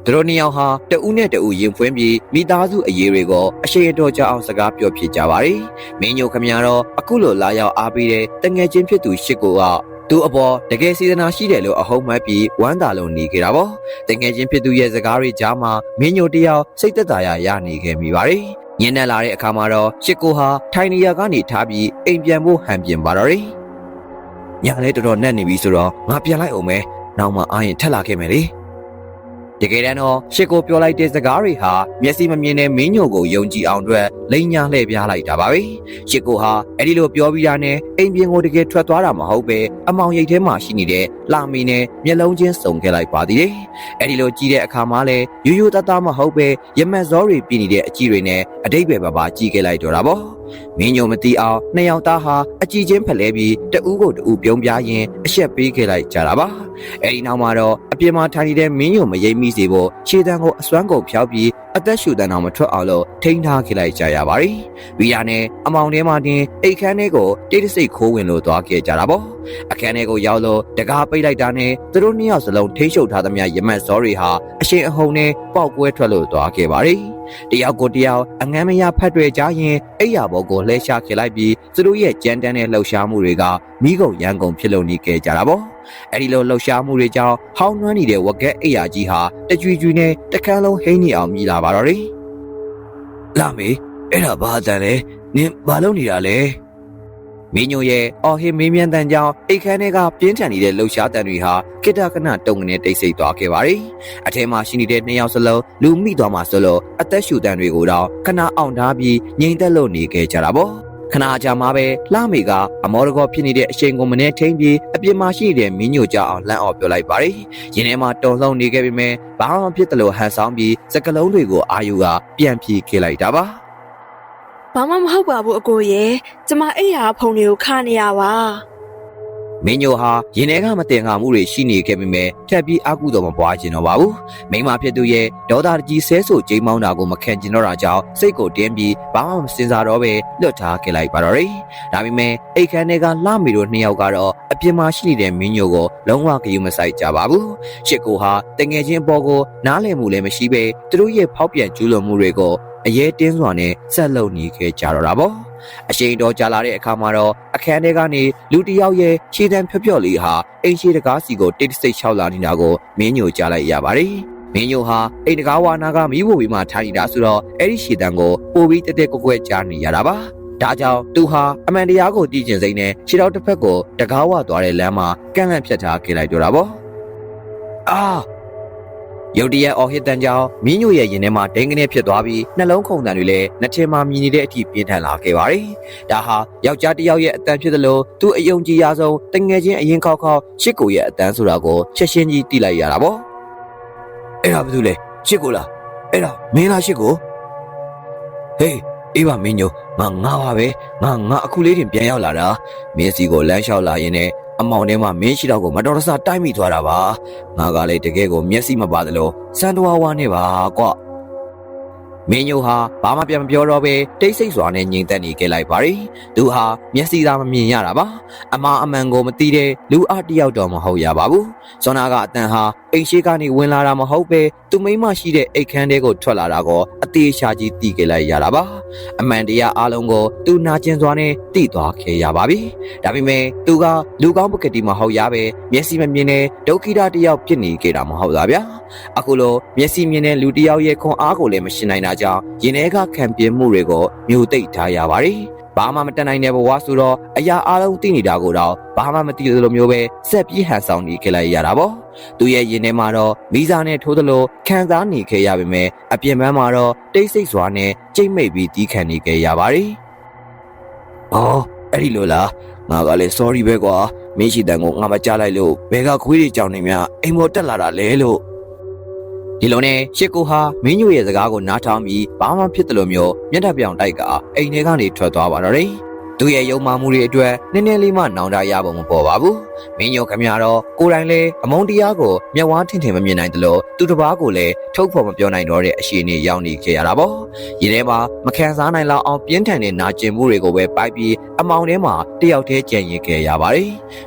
သူတို့နှစ်ယောက်ဟာတဦးနဲ့တဦးရင်ဖွင့်ပြီးမိသားစုအရေးတွေကိုအရှိန်တော်ကြအောင်စကားပြောဖြစ်ကြပါတယ်မင်းညိုခမရတော့အခုလိုလာရောက်အားပေးတဲ့တကယ်ချင်းဖြစ်သူရှစ်ကိုကသူအပေါ်တကယ်စေတနာရှိတယ်လို့အဟုတ်မှတ်ပြီးဝမ်းသာလုံးနေကြတာပေါ့တကယ်ချင်းဖြစ်သူရဲ့စကားတွေကြားမှာမင်းညိုတယောက်စိတ်သက်သာရနေခဲ့မိပါတယ်ညနေလာတဲ့အခါမှာတော့ရှစ်ကိုဟာထိုင်နေရာကနေထားပြီးအိမ်ပြန်ဖို့ဟန်ပြင်ပါတော့တယ်။ညလည်းတော်တော်နဲ့နေပြီဆိုတော့ငါပြန်လိုက်အောင်မယ်။နောက်မှအားရင်ထက်လာခဲ့မယ်လေ။တကယ်တမ်းတော့ရှစ်ကိုပြောလိုက်တဲ့စကားတွေဟာမျက်စိမမြင်တဲ့မင်းညိုကိုယုံကြည်အောင်အတွက်လိန်ညာလှည့်ပြားလိုက်တာပါပဲ။ရှစ်ကိုဟာအဲ့ဒီလိုပြောပြီးတာနဲ့အိမ်ပြင်ကိုတကယ်ထွက်သွားတာမဟုတ်ပဲအမောင်ရိပ်ထဲမှာရှိနေတဲ့လာမီနဲ့မျက်လုံးချင်းစုံခဲ့လိုက်ပါသေးတယ်။အဲ့ဒီလိုကြည့်တဲ့အခါမှာလည်းရိုးရိုးသားသားမဟုတ်ပဲရမက်ဇောတွေပြနေတဲ့အကြည့်တွေနဲ့အတိတ်ပဲပါကြည့်ခဲ့လိုက်တော့တာပေါ့။မင်းညိုမသိအောင်နှစ်ယောက်သားဟာအကြည့်ချင်းဖလဲပြီးတဦးကိုတဦးပြုံးပြရင်အရှက်ပေးခဲ့လိုက်ကြတာပါ။အဲဒီနောက်မှာတော့အပြင်မှာထိုင်နေတဲ့မင်းညိုမရိပ်မိစေဖို့ခြေတန်းကိုအစွမ်းကုန်ဖျောက်ပြီးအသက်ရှူတန်းအောင်မထွက်အောင်လို့ထိန်းထားခဲ့လိုက်ကြရပါတယ်။ဗီယာနဲ့အမောင်ထဲမှာတင်အိတ်ခမ်းထဲကိုတိတ်တဆိတ်ခိုးဝင်လို့သွားခဲ့ကြတာပေါ့။အခန်းထဲကိုရောက်လို့တကားပိတ်လိုက်တာနဲ့သူတို့နှစ်ယောက်စလုံးထိရှုပ်ထားသမျှရမက်ဇောတွေဟာအရှင်အဟုန်နဲ့ပေါက်ကွဲထွက်လို့သွားခဲ့ပါတယ်။တယောက်ကိုတယောက်အငမ်းမရဖတ်တွေ့ကြရင်အိယာဘောကိုလှဲရှားခဲ့လိုက်ပြီးသူတို့ရဲ့ကြမ်းတမ်းတဲ့လှုပ်ရှားမှုတွေကမိကုန်ရန်ကုန်ဖြစ်လို့နေခဲ့ကြတာပေါ့အဲ့ဒီလိုလှုပ်ရှားမှုတွေကြောင့်ဟောင်းနှွမ်းနေတဲ့ဝက်ကက်အိယာကြီးဟာတကြွကြွနဲ့တခန်းလုံးဟိန်းနေအောင်မြည်လာပါတော့တယ်လာမေအဲ့ဒါဘာတန်လဲနင်ဘာလုပ်နေတာလဲမင်းညိုရဲ့အော်ဟေမင်းမြန်တန်ကြောင့်အိတ်ခမ်းထဲကပြင်းထန်နေတဲ့လှုပ်ရှားတန်တွေဟာကိတ္တကနတုံငနဲ့တိတ်ဆိတ်သွားခဲ့ပါတယ်။အထဲမှာရှိနေတဲ့နှစ်ယောက်စလုံးလူမိသွားမှဆိုလို့အသက်ရှူတန်တွေကိုတော့ခဏအောင်ထားပြီးငြိမ်သက်လို့နေခဲ့ကြတာပေါ့။ခဏကြာမှပဲလှမေကအမောတကောဖြစ်နေတဲ့အချိန်ကိုမနဲ့ထိန်ပြီးအပြင်မှာရှိနေတဲ့မင်းညိုကြအောင်လှမ်းအော်ပြောလိုက်ပါတယ်။ရင်ထဲမှာတုံလုံးနေခဲ့ပေမဲ့ဘာမှဖြစ်တယ်လို့ဟန်ဆောင်ပြီးစကလုံးတွေကိုအာယူကပြန်ပြေးခဲ့လိုက်တာပါ။ဘာမှမဟုတ်ပါဘူးအကိုရဲ့ကျမအိယာဖုန်တွေကိုခါနေရပါမင်းညိုဟာရင်ထဲကမတင်ငါမှုတွေရှိနေခဲ့ပေမဲ့ထပ်ပြီးအာကုတော်မပွားကျင်တော့ပါဘူးမိမဖြစ်သူရဲ့ဒေါသတကြီးဆဲဆိုကြိမ်းမောင်းတာကိုမခံကျင်တော့တာကြောင့်စိတ်ကိုတင်းပြီးဘာမှမစင်စားတော့ပဲလွတ်ထားခဲ့လိုက်ပါတော့တယ်ဒါပေမဲ့အိတ်ခမ်းတွေကလှမီတို့နှစ်ယောက်ကတော့အပြင်မှာရှိနေတဲ့မင်းညိုကိုလုံးဝဂရုမစိုက်ကြပါဘူးရှစ်ကိုဟာတငယ်ချင်းအပေါ်ကိုနားလည်မှုလည်းမရှိပဲသူတို့ရဲ့ဖောက်ပြန်ကျူးလွန်မှုတွေကိုအရေးတင်းစွာနဲ့ဆက်လုပ်နေခဲ့ကြတော့တာပေါ့အရှိန်တော်ကြာလာတဲ့အခါမှာတော့အခန်းထဲကနေလူတစ်ယောက်ရဲ့ခြေတံဖြော့ဖြော့လေးဟာအိမ်ရှိတကားစီကိုတိတ်ဆိတ်လျှောက်လာနေတာကိုမင်းညိုကြားလိုက်ရပါတယ်မင်းညိုဟာအိမ်တကားဝါနာကမိဖို့ဝေးမှထိုင်နေတာဆိုတော့အဲ့ဒီခြေတံကိုပိုပြီးတက်တက်ကွက်ကွက်ကြားနေရတာပါဒါကြောင့်သူဟာအမှန်တရားကိုသိကျင်စိမ့်နဲ့ခြေတော်တစ်ဖက်ကိုတကားဝသွားတဲ့လမ်းမှာကန့်လန့်ဖြတ်ထားခဲ့လိုက်တော့တာပေါ့အာရုတ်တရက်အော်ဟစ်တန်ကြောင့်မင်းညိုရဲ့ရင်ထဲမှာဒိန်းကနေဖြစ်သွားပြီးနှလုံးခုန်တန်တွေလည်းနှစ်ထင်မှမြည်နေတဲ့အထိပြင်းထန်လာခဲ့ပါတယ်။ဒါဟာယောက်ျားတစ်ယောက်ရဲ့အတန်ဖြစ်သလိုသူအယုံကြည်ရဆုံးတငယ်ချင်းအရင်ခေါက်ရှစ်ကိုရဲ့အတန်ဆိုတာကိုချက်ရှင်းကြီးသိလိုက်ရတာပေါ့။အဲ့ဒါဘာလို့လဲရှစ်ကိုလားအဲ့ဒါမင်းလားရှစ်ကိုဟေးအေးပါမင်းညိုငါပါပဲငါအခုလေးတင်ပြန်ရောက်လာတာမင်းစီကိုလမ်းလျှောက်လာရင်လည်းအမောင်ထဲမှာမင်းရှိတော့ကိုမတော်တဆတိုက်မိသွားတာပါငါကလည်းတကယ်ကိုမျက်စိမပါသလိုစံတော်ဝါနဲ့ပါကွ မင်းညိုဟာဘာမှပြန်မပြောတော့ပဲတိတ်ဆိတ်စွာနဲ့ငြိမ်သက်နေခဲ့လိုက်ပါရီသူဟာမျက်စိသားမမြင်ရတာပါအမားအမှန်ကိုမသိတဲ့လူအတယောက်တော့မဟုတ်ရပါဘူးဇွန်နာကအတန်ဟာအိမ်ရှိကနေဝင်လာတာမဟုတ်ပဲသူမိမရှိတဲ့အိတ်ခမ်းတဲကိုထွက်လာတာကိုအသေးချာကြီးတီးခဲ့လိုက်ရတာပါအမှန်တရားအလုံးကိုသူနာကျင်စွာနဲ့တီးသွားခဲ့ရပါပြီဒါပေမဲ့သူကလူကောင်းပကတိမဟုတ်ရပဲမျက်စိမမြင်တဲ့ဒုက္ခိတတယောက်ဖြစ်နေခဲ့တာမဟုတ်လားဗျာအခုလိုမျက်စိမြင်တဲ့လူတယောက်ရဲ့ခွန်အားကိုလည်းမရှင်းနိုင်တာကြောင့်ရင်ထဲကခံပြင်းမှုတွေကိုမျိုးသိပ်ထားရပါတယ်ဘာမှမတတ်နိုင်တဲ့ဘဝဆိုတော့အရာအလုံးသိနေတာကိုတော့ဘာမှမသိသလိုမျိုးပဲဆက်ပြီးဟန်ဆောင်နေခဲ့လိုက်ရတာပေါ့သူရဲ့ရင်ထဲမှာတော့မိစားနဲ့ထိုးသလိုခံစားနေခဲ့ရပေမဲ့အပြင်ပန်းမှာတော့တိတ်ဆိတ်စွာနဲ့ကြိတ်မိတ်ပြီးတီးခံနေခဲ့ရပါတယ်အော်အဲ့ဒီလိုလားငါကလည်း sorry ပဲကွာမင်းရှိတန်ကိုငါမကြားလိုက်လို့ဘယ်ကခွေးတွေကြောင်နေမြအိမ်မော်တက်လာတာလဲလို့ဒီလိုနဲ့ရှစ်ကိုဟာမင်းညိုရဲ့စကားကိုနားထောင်ပြီးဘာမှဖြစ်တယ်လို့မျိုးမျက်နှာပြောင်တိုက်ကအိမ်ထဲကနေထွက်သွားပါတော့တယ်သူရဲ့ယုံမှမှုတွေအတွက်နည်းနည်းလေးမှနောင်တရပုံမပေါ်ပါဘူးမင်းညိုခမရတော့ကိုယ်တိုင်လည်းအမုန်းတရားကိုမျက်ဝါးထင်ထင်မမြင်နိုင်တယ်လို့သူတစ်ပါးကိုလည်းထုတ်ဖော်မပြောနိုင်တော့တဲ့အရှိန်နဲ့ရောက်နေခဲ့ရတာပေါ့ဒီထဲမှာမခံစားနိုင်လောက်အောင်ပြင်းထန်တဲ့နာကျင်မှုတွေကိုပဲပိုက်ပြီးအမောင်ထဲမှာတယောက်တည်းကြံ့ရင်ခဲ့ရပါတယ်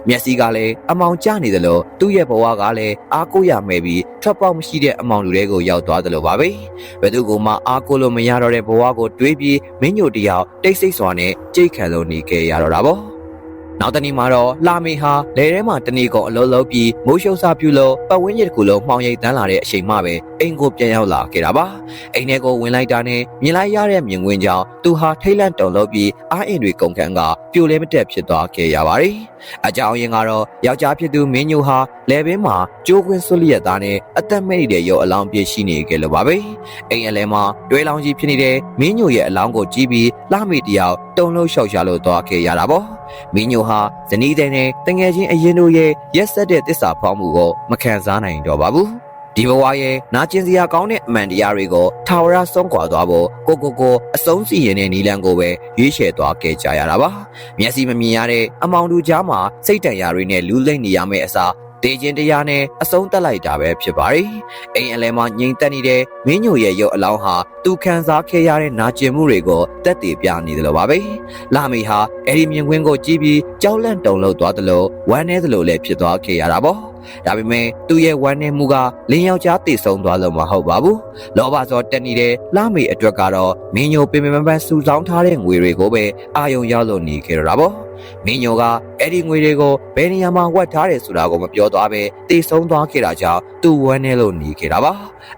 မျက်စိကလည်းအမောင်ကျနေတယ်လို့သူ့ရဲ့ဘဝကလည်းအားကိုးရမယ်ပြီးထွက်ပေါက်မရှိတဲ့အမောင်လူတွေကိုရောက်သွားတယ်လို့ပါပဲဘယ်သူကမှအားကိုးလို့မရတော့တဲ့ဘဝကိုတွေးပြီးမင်းညိုတယောက်တိတ်ဆိတ်စွာနဲ့ကြိတ်ခံလို့နေခဲ့ရတော့တာပေါ့နောက်တနေ့မှာတော့လာမေဟာလေထဲမှာတနေ့ကုန်အလုံးလုံးပြီးမိုးရှုံစာပြူလို့ပတ်ဝန်းကျင်တစ်ခုလုံးမှောင်ရိပ်တန်းလာတဲ့အချိန်မှပဲအိမ်ကိုပြန်ရောက်လာခဲ့တာပါအိမ်ထဲကိုဝင်လိုက်တာနဲ့မြင်လိုက်ရတဲ့မြင်ကွင်းကြောင့်သူဟာထိတ်လန့်တုန်လှုပ်ပြီးအားအင်တွေကုန်ခန်းကပြိုလဲမတက်ဖြစ်သွားခဲ့ရပါတယ်အကြောင်းရင်းကတော့ယောက်ျားဖြစ်သူမင်းညိုဟာလေပင်မှာကျိုးခွင်းဆွလျက်သားနဲ့အသက်မဲ့နေတဲ့ရုပ်အလောင်းပြည့်ရှိနေကြလို့ပါပဲအိမ်အလဲမှာတွဲလောင်းကြီးဖြစ်နေတဲ့မင်းညိုရဲ့အလောင်းကိုကြည့်ပြီးလှမေတယောက်တုန်လှုပ်ရှောက်ရှာလို့သွားခဲ့ရတာပေါ့မင်းညိုဟာဇနီးတဲ့နဲ့တငယ်ချင်းအရင်တို့ရဲ့ရက်ဆက်တဲ့တစ္ဆာဖောက်မှုကိုမခံစားနိုင်တော့ပါဘူးဒီဘဝရဲ့နာကျင်စရာကောင်းတဲ့အမှန်တရားတွေကိုထာဝရဆုံးခွာသွားဖို့ကိုအဆုံးစီရင်တဲ့နီလန်ကိုပဲရွေးချယ်သွားခဲ့ကြရတာပါမျက်စိမမြင်ရတဲ့အမောင်တူကြားမှာစိတ်တန်ရာတွေနဲ့လူလိမ့်နေရမယ့်အစားတေခြင်းတရားနဲ့အဆုံးတက်လိုက်တာပဲဖြစ်ပါတယ်အိမ်အလဲမှာငြိမ်သက်နေတဲ့မင်းညိုရဲ့ရုပ်အလောင်းဟာသူခံစားခဲ့ရတဲ့နာကျင်မှုတွေကိုတက်တည်ပြနေတယ်လို့ပါပဲလာမီဟာအဲ့ဒီမြင်ကွင်းကိုကြည့်ပြီးကြောက်လန့်တုန်လှုပ်သွားတယ်လို့ဝမ်းနည်းတယ်လို့လည်းဖြစ်သွားခဲ့ရတာပေါ့ဒါပေမဲ့သူ့ရဲ့ဝမ်းနည်းမှုကလင်းယောက်ျားတည်ဆုံးသွားလို့မဟုတ်ပါဘူးလောဘစောတက်နေတဲ့လာမီအတွက်ကတော့မင်းညိုပင်ပန်းစုဆောင်းထားတဲ့ငွေတွေကိုပဲအာယုံရောက်လို့နေခဲ့ရတာပေါ့မင်းညိုကအဲ့ဒီငွေတွေကိုဘယ်နေရာမှာဝတ်ထားတယ်ဆိုတာကိုမပြောသွားပဲတည်ဆုံးသွားခဲ့တာကြောင့်သူ့ဝမ်းနည်းလို့နေခဲ့တာပ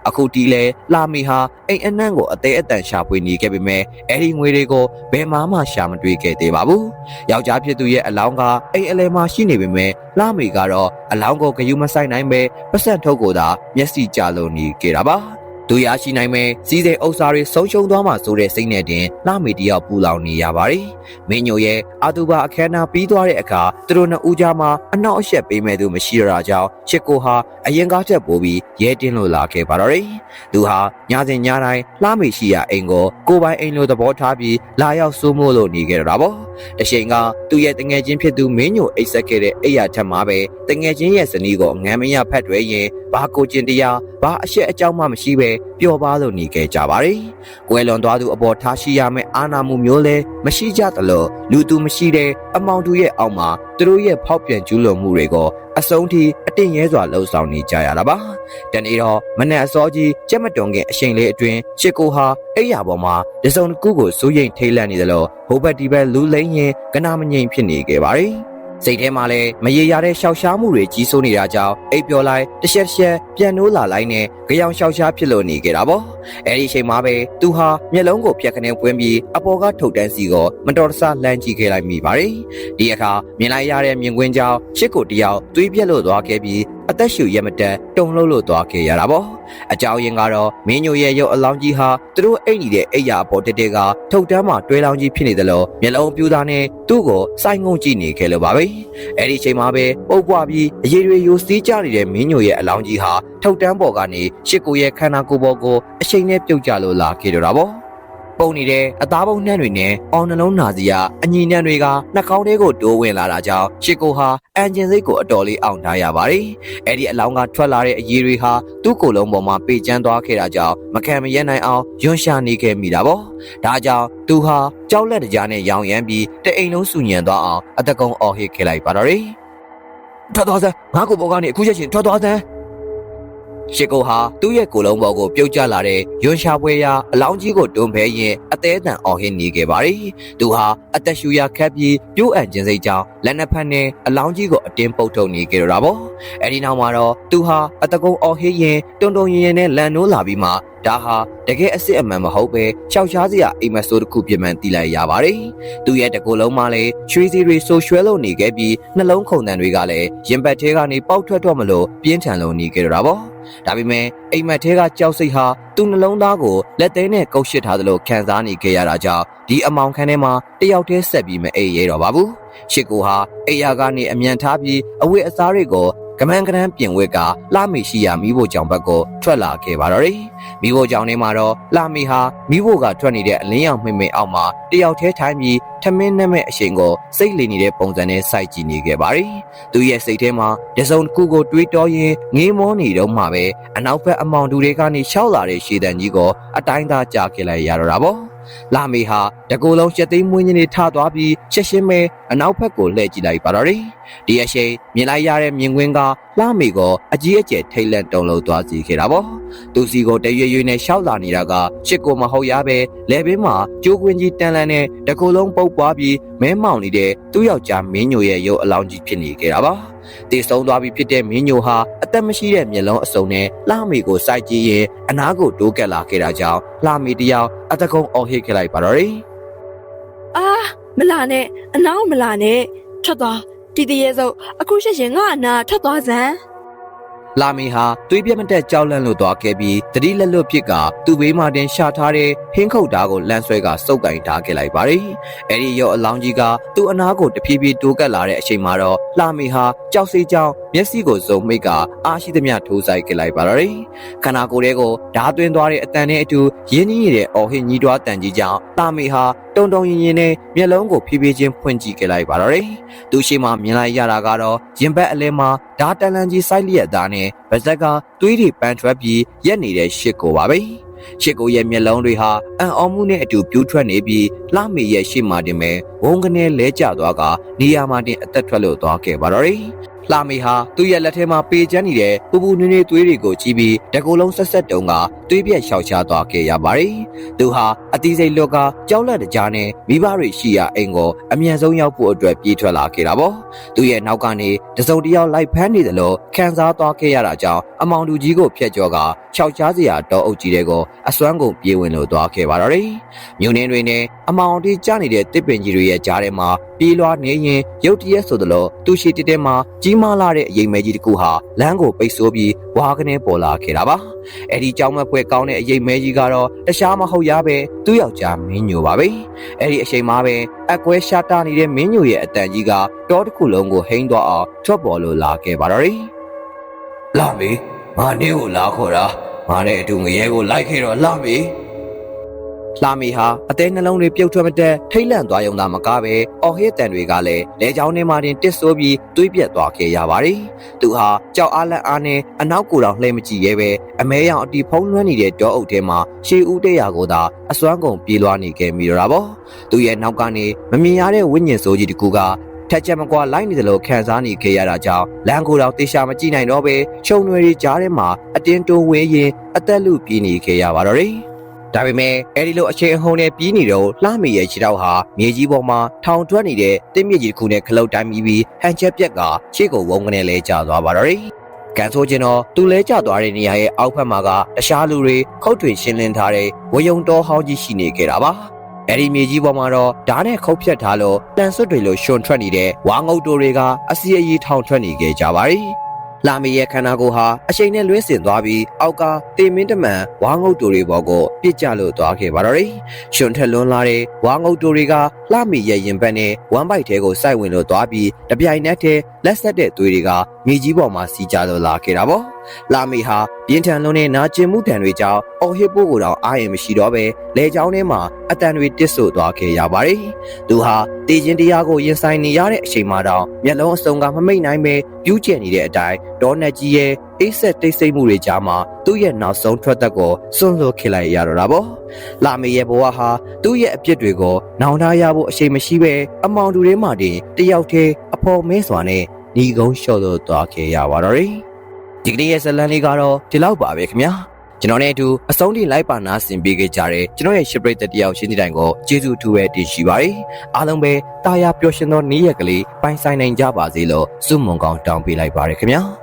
ါအခုတီးလဲလာမီဟာအိမ်အနှံ့ကိုအသေးအတန်ရှာဖွေနေခဲ့ပေမဲ့အဲ့ဒီငွေတွေကိုဘယ်မှရှာမတွေ့ခဲ့သေးပါဘူးယောက်ျားဖြစ်သူရဲ့အလောင်းကအိမ်အလဲမှာရှိနေပေမဲ့လာမီကတော့အလောင်းကိုဂယုမဆိုင်နိုင်ပဲပတ်စံထုတ်ကိုသာမျက်စိကျလို့နေခဲ့တာပါသူရရှိနိုင်မဲ့စီးစိမ်ဥစ္စာတွေဆုံးရှုံးသွားမှဆိုတဲ့စိတ်နဲ့တင်လှမေတယောက်ပူလောင်နေရပါတယ်။မင်းညိုရဲ့အာတူဘာအခမ်းအနားပြီးသွားတဲ့အခါသူတို့နှစ်ဦးကြားမှာအနောက်အရှက်ပေးမဲ့သူမရှိတော့တာကြောင့်ချစ်ကိုဟာအရင်ကားချက်ပို့ပြီးရဲတင်းလို့လာခဲ့ပါတော့တယ်။သူဟာညစဉ်ညတိုင်းလှမေရှိရာအိမ်ကိုပိုင်အိမ်လိုသဘောထားပြီးလာရောက်စိုးမိုးလို့နေခဲ့တော့တာပေါ့။တချိန်ကသူ့ရဲ့တငယ်ချင်းဖြစ်သူမင်းညိုအိတ်ဆက်ခဲ့တဲ့အိယာထက်မှာပဲတငယ်ချင်းရဲ့ဇနီးကိုငမ်းမရဖက်တွဲရင်ဘာကိုကျင်တရားဘာအရှက်အကြောင်းမှမရှိပဲပျော်ပါလို့နေခဲ့ကြပါတယ်။ကွယ်လွန်သွားသူအပေါ်ထားရှိရမယ့်အာဏာမှုမျိုးလည်းမရှိကြသလိုလူသူမရှိတဲ့အမောင်သူရဲ့အောက်မှာသူတို့ရဲ့ဖောက်ပြန်ကျူးလွန်မှုတွေကိုအဆုံးထိအတင့်ရဲစွာလှုပ်ဆောင်နေကြရတာပါ။တနေ့တော့မနက်အစောကြီးကြက်မတွန်ခင်အချိန်လေးအတွင်းချစ်ကိုဟာအိယာပေါ်မှာတစုံတစ်ခုကိုစိုးရိမ်ထိတ်လန့်နေသလိုဟိုဘက်ဒီဘက်လူလိမ့်ရင်ကနာမငြိမ်ဖြစ်နေခဲ့ပါတယ်။စိတ်ထဲမှာလည်းမရေရတဲ့ရှောက်ရှားမှုတွေကြီးစိုးနေတာကြောင့်အိပ်ပျော်လိုက်တစ်ချက်ပြန်နိုးလာလိုက်နဲ့ကြောင်ရှောက်ရှားဖြစ်လို့နေခဲ့တာပေါ့အဲ့ဒီအချိန်မှာပဲသူဟာမျက်လုံးကိုဖြတ်ခနဲပွင့်ပြီးအပေါ်ကထုတ်တန်းစီကိုမတော်တဆလှမ်းကြည့်ခဲ့လိုက်မိပါတယ်ဒီအခါမြင်လိုက်ရတဲ့မြင်ကွင်းကြောင့်ချစ်ကိုတယောက်သွေးပြက်လို့သွားခဲ့ပြီးအသက်ရှူရမတက်တုံလှုပ်လို့သွားခဲ့ရတာပေါ့အကြောင်းရင်းကတော့မင်းညိုရဲ့ရုပ်အလောင်းကြီးဟာသူတို့အိတ်နေတဲ့အိယာအပေါ်တက်ကထုတ်တန်းမှာတွဲလောင်းကြီးဖြစ်နေတယ်လို့မျက်လုံးပြူသားနဲ့သူ့ကိုစိုင်းငုံကြည့်နေခဲ့လို့ပါပဲအဲ့ဒီအချိန်မှာပဲပုတ်ပွားပြီးအရေးတွေယိုစီးကြနေတဲ့မင်းညိုရဲ့အလောင်းကြီးဟာထုတ်တန်းပေါ်ကနေရှစ်ကိုရဲ့ခန္ဓာကိုယ်ပေါ်ကိုအချိန်နဲ့ပြုတ်ကျလို့လာခဲ့တော့တာပေါ့ ပုံနေတဲ့အသားပုံနှံ့တွေနဲ့အော်နှလုံးနာစီရအညီနှံတွေကနှာခေါင်းထဲကိုတိုးဝင်လာတာကြောင့်ရှစ်ကိုဟာအန်ဂျင်စိတ်ကိုအတော်လေးအောင်ထားရပါတယ်။အဲ့ဒီအလောင်းကထွက်လာတဲ့အရေးတွေဟာသူ့ကိုယ်လုံးပေါ်မှာပေကျန်းသွားခဲ့တာကြောင့်မခံမရနိုင်အောင်ယွန်းရှာနေခဲ့မိတာပေါ့။ဒါကြောင့်သူဟာကြောက်လက်တကြားနဲ့ရောင်ရမ်းပြီးတအိမ်လုံးဆူညံသွားအောင်အတကုံအော်ဟစ်ခဲ့လိုက်ပါတော့တယ်။ထွက်သွားစမ်းငါ့ကိုပေါ်ကနေအခုချက်ချင်းထွက်သွားစမ်းရှစ်ကိုဟာသူ့ရဲ့ကိုယ်လုံးပေါ်ကိုပြုတ်ကျလာတဲ့ယွန်းရှာပွဲရာအလောင်းကြီးကိုတွန်းဖဲရင်အသေးအံအော်ဟစ်နေခဲ့ပါတယ်။သူဟာအသက်ရှူရခက်ပြီးပြိုးအံခြင်းစိတ်ကြောင့်လက်နှစ်ဖက်နဲ့အလောင်းကြီးကိုအတင်းပုတ်ထုတ်နေကြတော့တာပေါ့။အဲဒီနောက်မှာတော့သူဟာအတကုံအော်ဟစ်ရင်တွန်းတွန်းရင်ရင်နဲ့လန်နိုးလာပြီးမှဒါဟာတကယ်အစ်စ်အမှန်မဟုတ်ပဲရှောက်ရှားစရာအိမ်မက်ဆိုးတစ်ခုပြမှန်တီးလိုက်ရပါတယ်။သူ့ရဲ့တကူလုံးမှာလည်းရွှေစီတွေဆိုရွှဲလို့နေခဲ့ပြီးနှလုံးခုန်တန်တွေကလည်းရင်ဘတ်ထဲကနေပေါက်ထွက်တော့မလို့ပြင်းထန်လို့နေကြတော့တာပေါ့။ဒါပေမဲ့အိမ်မက်ထဲကကြောက်စိတ်ဟာသူ့နှလုံးသားကိုလက်သေးနဲ့ကုပ်ရှစ်ထားသလိုခံစားနေခဲ့ရတာကြောင့်ဒီအမောင်ခန်းထဲမှာတယောက်တည်းဆက်ပြီးမအိပ်ရတော့ပါဘူး။ရှစ်ကိုဟာအိယာကနေအမြန်ထားပြီးအဝတ်အစားတွေကိုကမန်းကရန်ပြင်ဝက်ကလာမေရှိရာမိဖို့ကြောင့်ဘက်ကိုထွက်လာခဲ့ပါတော့တယ်။မိဖို့ကြောင့်ထဲမှာတော့လာမေဟာမိဖို့ကထွက်နေတဲ့အလင်းရောင်မှိတ်မှိတ်အောက်မှာတယောက်တည်းထိုင်ပြီးထမင်းနဲ့မဲ့အရှင်ကိုစိတ်လီနေတဲ့ပုံစံနဲ့စိုက်ကြည့်နေခဲ့ပါတယ်။သူရဲ့စိတ်ထဲမှာတစုံတစ်ခုကိုတွေးတောရင်းငေးမောနေတော့မှပဲအနောက်ဘက်အမောင်တူတွေကနေရှောက်လာတဲ့ရှေ့တန်းကြီးကိုအတိုင်းသားကြားခဲ့လိုက်ရတော့တာပေါ့။လာမေဟာတကူလုံးရှက်သိမ်းမွေးညင်းနေထသွားပြီးရှက်ရှင်းမဲအနောက်ဘက်ကိုလှည့်ကြည့်လိုက်ပါတော့တယ်။ဒီအချိန်မြင်လိုက်ရတဲ့မြင်ကွင်းကလာမေကိုအကြီးအကျယ်ထိတ်လန့်တုန်လှုပ်သွားစေခဲ့တာပေါ့။သူစီကိုတရွေ့ရွေ့နဲ့ရှောက်လာနေတာကရှစ်ကိုမဟုတ်ရပဲလဲပင်မှာကျိုးကွင်းကြီးတန်လန်းနဲ့တကူလုံးပုတ်ပွားပြီးမဲမောင်နေတဲ့သူ့ယောက်ျားမင်းညိုရဲ့ရုပ်အလောင်းကြီးဖြစ်နေခဲ့တာပါ။တည်ဆုံးသွားပြီးဖြစ်တဲ့မင်းညိုဟာအသက်မရှိတဲ့မျက်လုံးအစုံနဲ့လာမေကိုစိုက်ကြည့်ရင်အနားကိုတိုးကပ်လာခဲ့တာကြောင့်လာမေတယောက်အတကုံအော်ဟစ်ခဲ့လိုက်ပါတော့တယ်။အာမလာနဲ့အနောင်မလာနဲ့ထွက်သွားတီတီရဲ့စုပ်အခုရှက်ရှင်ငါအနာထွက်သွားစမ်းလာမီဟာတွေးပြတ်မတက်ကြောက်လန့်လို့သွားခဲ့ပြီးတတိလက်လွတ်ဖြစ်ကသူ့ဘေးမှာတင်ရှာထားတဲ့ဟင်းခုတ်သားကိုလန့်ဆွဲကစုပ်ကင်ထားခဲ့လိုက်ပါတယ်။အဲဒီရောအလောင်းကြီးကသူ့အနားကိုတဖြည်းဖြည်းတိုးကပ်လာတဲ့အချိန်မှာတော့လာမီဟာကြောက်စိတ်ကြောင့်မျက်စိကိုစုံမိတ်ကအားရှိသမျှထိုးဆိုင်ခဲ့လိုက်ပါတော့တယ်။ခန္ဓာကိုယ်ထဲကိုဓာသွင်းသွားတဲ့အတန်နဲ့အတူရင်းနှီးနေတဲ့အော်ဟစ်ညီးတွားတန်ကြီးကြောင့်လာမီဟာတုံတုံရင်ရင်နဲ့မျက်လုံးကိုဖြည်းဖြည်းချင်းဖွင့်ကြည့်ခဲ့လိုက်ပါတော့တယ်။သူရှိမှမြင်လိုက်ရတာကတော့ရင်ဘတ်အလဲမှာဓာတန်လန်ကြီးစိုက်လျက်သားနဲ့ဗဇက်ကသွေးတွေပန်းထွက်ပြီးရက်နေတဲ့ရှစ်ကိုပါပဲရှစ်ကိုရဲ့မျက်လုံးတွေဟာအံ့ဩမှုနဲ့အတူပြူးထွက်နေပြီးလှမေရဲ့ရှေ့မှာတင်မဲ့ဝုန်းကနေလဲကျသွားကနေရာမှာတင်အသက်ထွက်လို့သွားခဲ့ပါတော့တယ်လှမေဟာသူ့ရဲ့လက်ထဲမှာပေကျန်းနေတဲ့ပူပူနွေ့နွေ့သွေးတွေကိုကြည့်ပြီးတကူလုံးဆက်ဆက်တုံကသွေးပြက်လျှောက်ချသွားခဲ့ရပါတယ်။သူဟာအသီးစိတ်လွတ်ကကြောက်လက်တကြားနဲ့မိဘတွေရှိရာအိမ်ကိုအမြန်ဆုံးရောက်ဖို့အတွက်ပြေးထွက်လာခဲ့တာပေါ့။သူ့ရဲ့နောက်ကနေတစုံတစ်ယောက်လိုက်ဖမ်းနေတယ်လို့ခံစားသွားခဲ့ရတာကြောင့်အမောင်တူကြီးကိုဖျက်ကျော်ကခြောက်ချားစရာတောအုပ်ကြီးတွေကိုအစွမ်းကုန်ပြေးဝင်လို့သွားခဲ့ပါတော့တယ်။မြုံနှင်းတွေနဲ့အမောင်တီးကျနေတဲ့တစ်ပင်ကြီးတွေရဲ့ကြားထဲမှာပြေးလွှားနေရင်ရုတ်တရက်ဆိုသလိုသူရှိတဲတဲမှာကြီးမားလာတဲ့အရိပ်မဲကြီးတစ်ခုဟာလမ်းကိုပိတ်ဆိုးပြီးဝါကနေပေါ်လာခဲ့တာပါ။အဲဒီကြောင်မက်ပွဲကောင်းတဲ့အရိပ်မဲကြီးကတော့တခြားမဟုတ်ရပဲသူ့ယောက်ျားမင်းညိုပါပဲ။အဲဒီအချိန်မှာပဲအကွဲရှာတာနေတဲ့မင်းညိုရဲ့အတန်ကြီးကတောတစ်ခုလုံးကိုဟိန်းသွားအောင်ထွက်ပေါ်လို့လာခဲ့ပါတော့တယ်။လာမေငါနေကိုလာခေါ်တာငါနဲ့အတူငရဲကိုလိုက်ခဲ့တော့လာမေလာမီဟာအသေးနှလုံးတွေပြုတ်ထွက်မတက်ထိတ်လန့်သွားရုံသာမကပဲအော်ဟစ်တန်တွေကလည်းလဲချောင်းထဲမှာတင်တစ်ဆိုးပြီးသွေးပြက်သွားခဲ့ရပါတယ်။သူဟာကြောက်အားလန့်အားနဲ့အနောက်ကိုယ်တော်လှည့်မကြည့်ရဲပဲအမဲရောင်အတီဖုံးလွှမ်းနေတဲ့တောအုပ်ထဲမှာရှေးဦးတရာကိုသာအစွမ်းကုန်ပြေးလွှားနေခဲ့မိတော့တာပေါ့။သူရဲ့နောက်ကနေမမြင်ရတဲ့ဝိညာဉ်ဆိုးကြီးတစ်ခုကထက်ချက်မကွာလိုက်နေတယ်လို့ခံစားနေခဲ့ရတာကြောင့်လမ်းကိုယ်တော်တေချာမကြည့်နိုင်တော့ပဲခြုံတွေကြားထဲမှာအတင်းတိုးဝေးရင်အသက်လူပြေးနေခဲ့ရပါတော့တယ်။ဒါပေမဲ့အဲဒီလိုအချိန်အဟုန်နဲ့ပြီးနေတော့လှမေရဲ့ခြေထောက်ဟာမြေကြီးပေါ်မှာထောင်ထွက်နေတဲ့တင်းမြစ်ကြီးတစ်ခုနဲ့ခလုတ်တိုင်းပြီးဟန်ချက်ပြက်ကရှေ့ကိုဝုန်းကနေလဲကျသွားပါတော့တယ်။ကန်ဆိုးချင်းတော့သူလဲကျသွားတဲ့နေရာရဲ့အောက်ဖက်မှာကတခြားလူတွေခုတ်ထွင်ရှင်းလင်းထားတဲ့ဝယုံတော်ဟောင်းကြီးရှိနေခဲ့တာပါ။အဲဒီမြေကြီးပေါ်မှာတော့ဓာတ်နဲ့ခုတ်ဖြတ်ထားလို့တန်ဆွတ်တွေလိုရှင်ထွက်နေတဲ့ဝါငုတ်တိုတွေကအစီအီထောင်ထွက်နေခဲ့ကြပါတယ်။လာမီရဲ့ခန္ဓာကိုယ်ဟာအချိန်နဲ့လွှဲစင်သွားပြီးအောက်ကတေမင်းတမန်ဝါငုတ်တိုတွေပေါ်ကိုပြစ်ကျလို့သွားခဲ့ပါတော့တယ်။ရှင်ထက်လွန်းလာတဲ့ဝါငုတ်တိုတွေကလာမီရဲ့ရင်ဘတ်နဲ့ဝမ်းပိုက်ထဲကိုစိုက်ဝင်လို့သွားပြီးတပြိုင်နက်တည်းလက်ဆက်တဲ့သွေးတွေကမြေကြီးပေါ်မှာစီးကျလို့လာခဲ့တာပေါ့။ လာမီဟာပြင်းထန်လွန်းတဲ့နာကျင်မှုတံတွေကြောင့်အော်ဟစ်ဖို့ကိုတော့အားရမရှိတော့ပဲလေချောင်းထဲမှာအတန်တွေတစ်ဆို့သွားခဲ့ရပါတယ်။သူဟာတည်ခြင်းတရားကိုရင်ဆိုင်နေရတဲ့အချိန်မှာတော့မျက်လုံးအစုံကမမိတ်နိုင်ပဲပြူးကျင်နေတဲ့အတိုင်းဒေါ်နက်ကြီးရဲ့အိတ်ဆက်တိတ်ဆိတ်မှုတွေကြားမှာသူ့ရဲ့နောက်ဆုံးထွက်သက်ကိုစွန့်လွတ်ခဲ့လိုက်ရတော့တာပေါ့။လာမီရဲ့ဘဝဟာသူ့ရဲ့အပြစ်တွေကိုနောင်တရဖို့အရှိန်မရှိပဲအမောင်တူတွေမှတင်တယောက်တည်းအဖော်မဲစွာနဲ့ညီကုန်းလျှော့လို့သွားခဲ့ရပါတော့တယ်။ဒီကနေ့ရဲ့ဇလန်လေးကတော့ဒီလောက်ပါပဲခင်ဗျာ။ကျွန်တော်နဲ့အတူအဆုံးထိလိုက်ပါနာဆင်ပေးခဲ့ကြတဲ့ကျွန်တော်ရဲ့ရှစ်ပရိသတ်တယောက်ရှင်းတဲ့တိုင်ကိုကျေးဇူးထူးပဲတင်ရှိပါတယ်။အားလုံးပဲတာယာပျော်ရွှင်သောနေ့ရက်ကလေးပိုင်ဆိုင်နိုင်ကြပါစေလို့ဆုမွန်ကောင်းတောင်းပေးလိုက်ပါရခင်ဗျာ။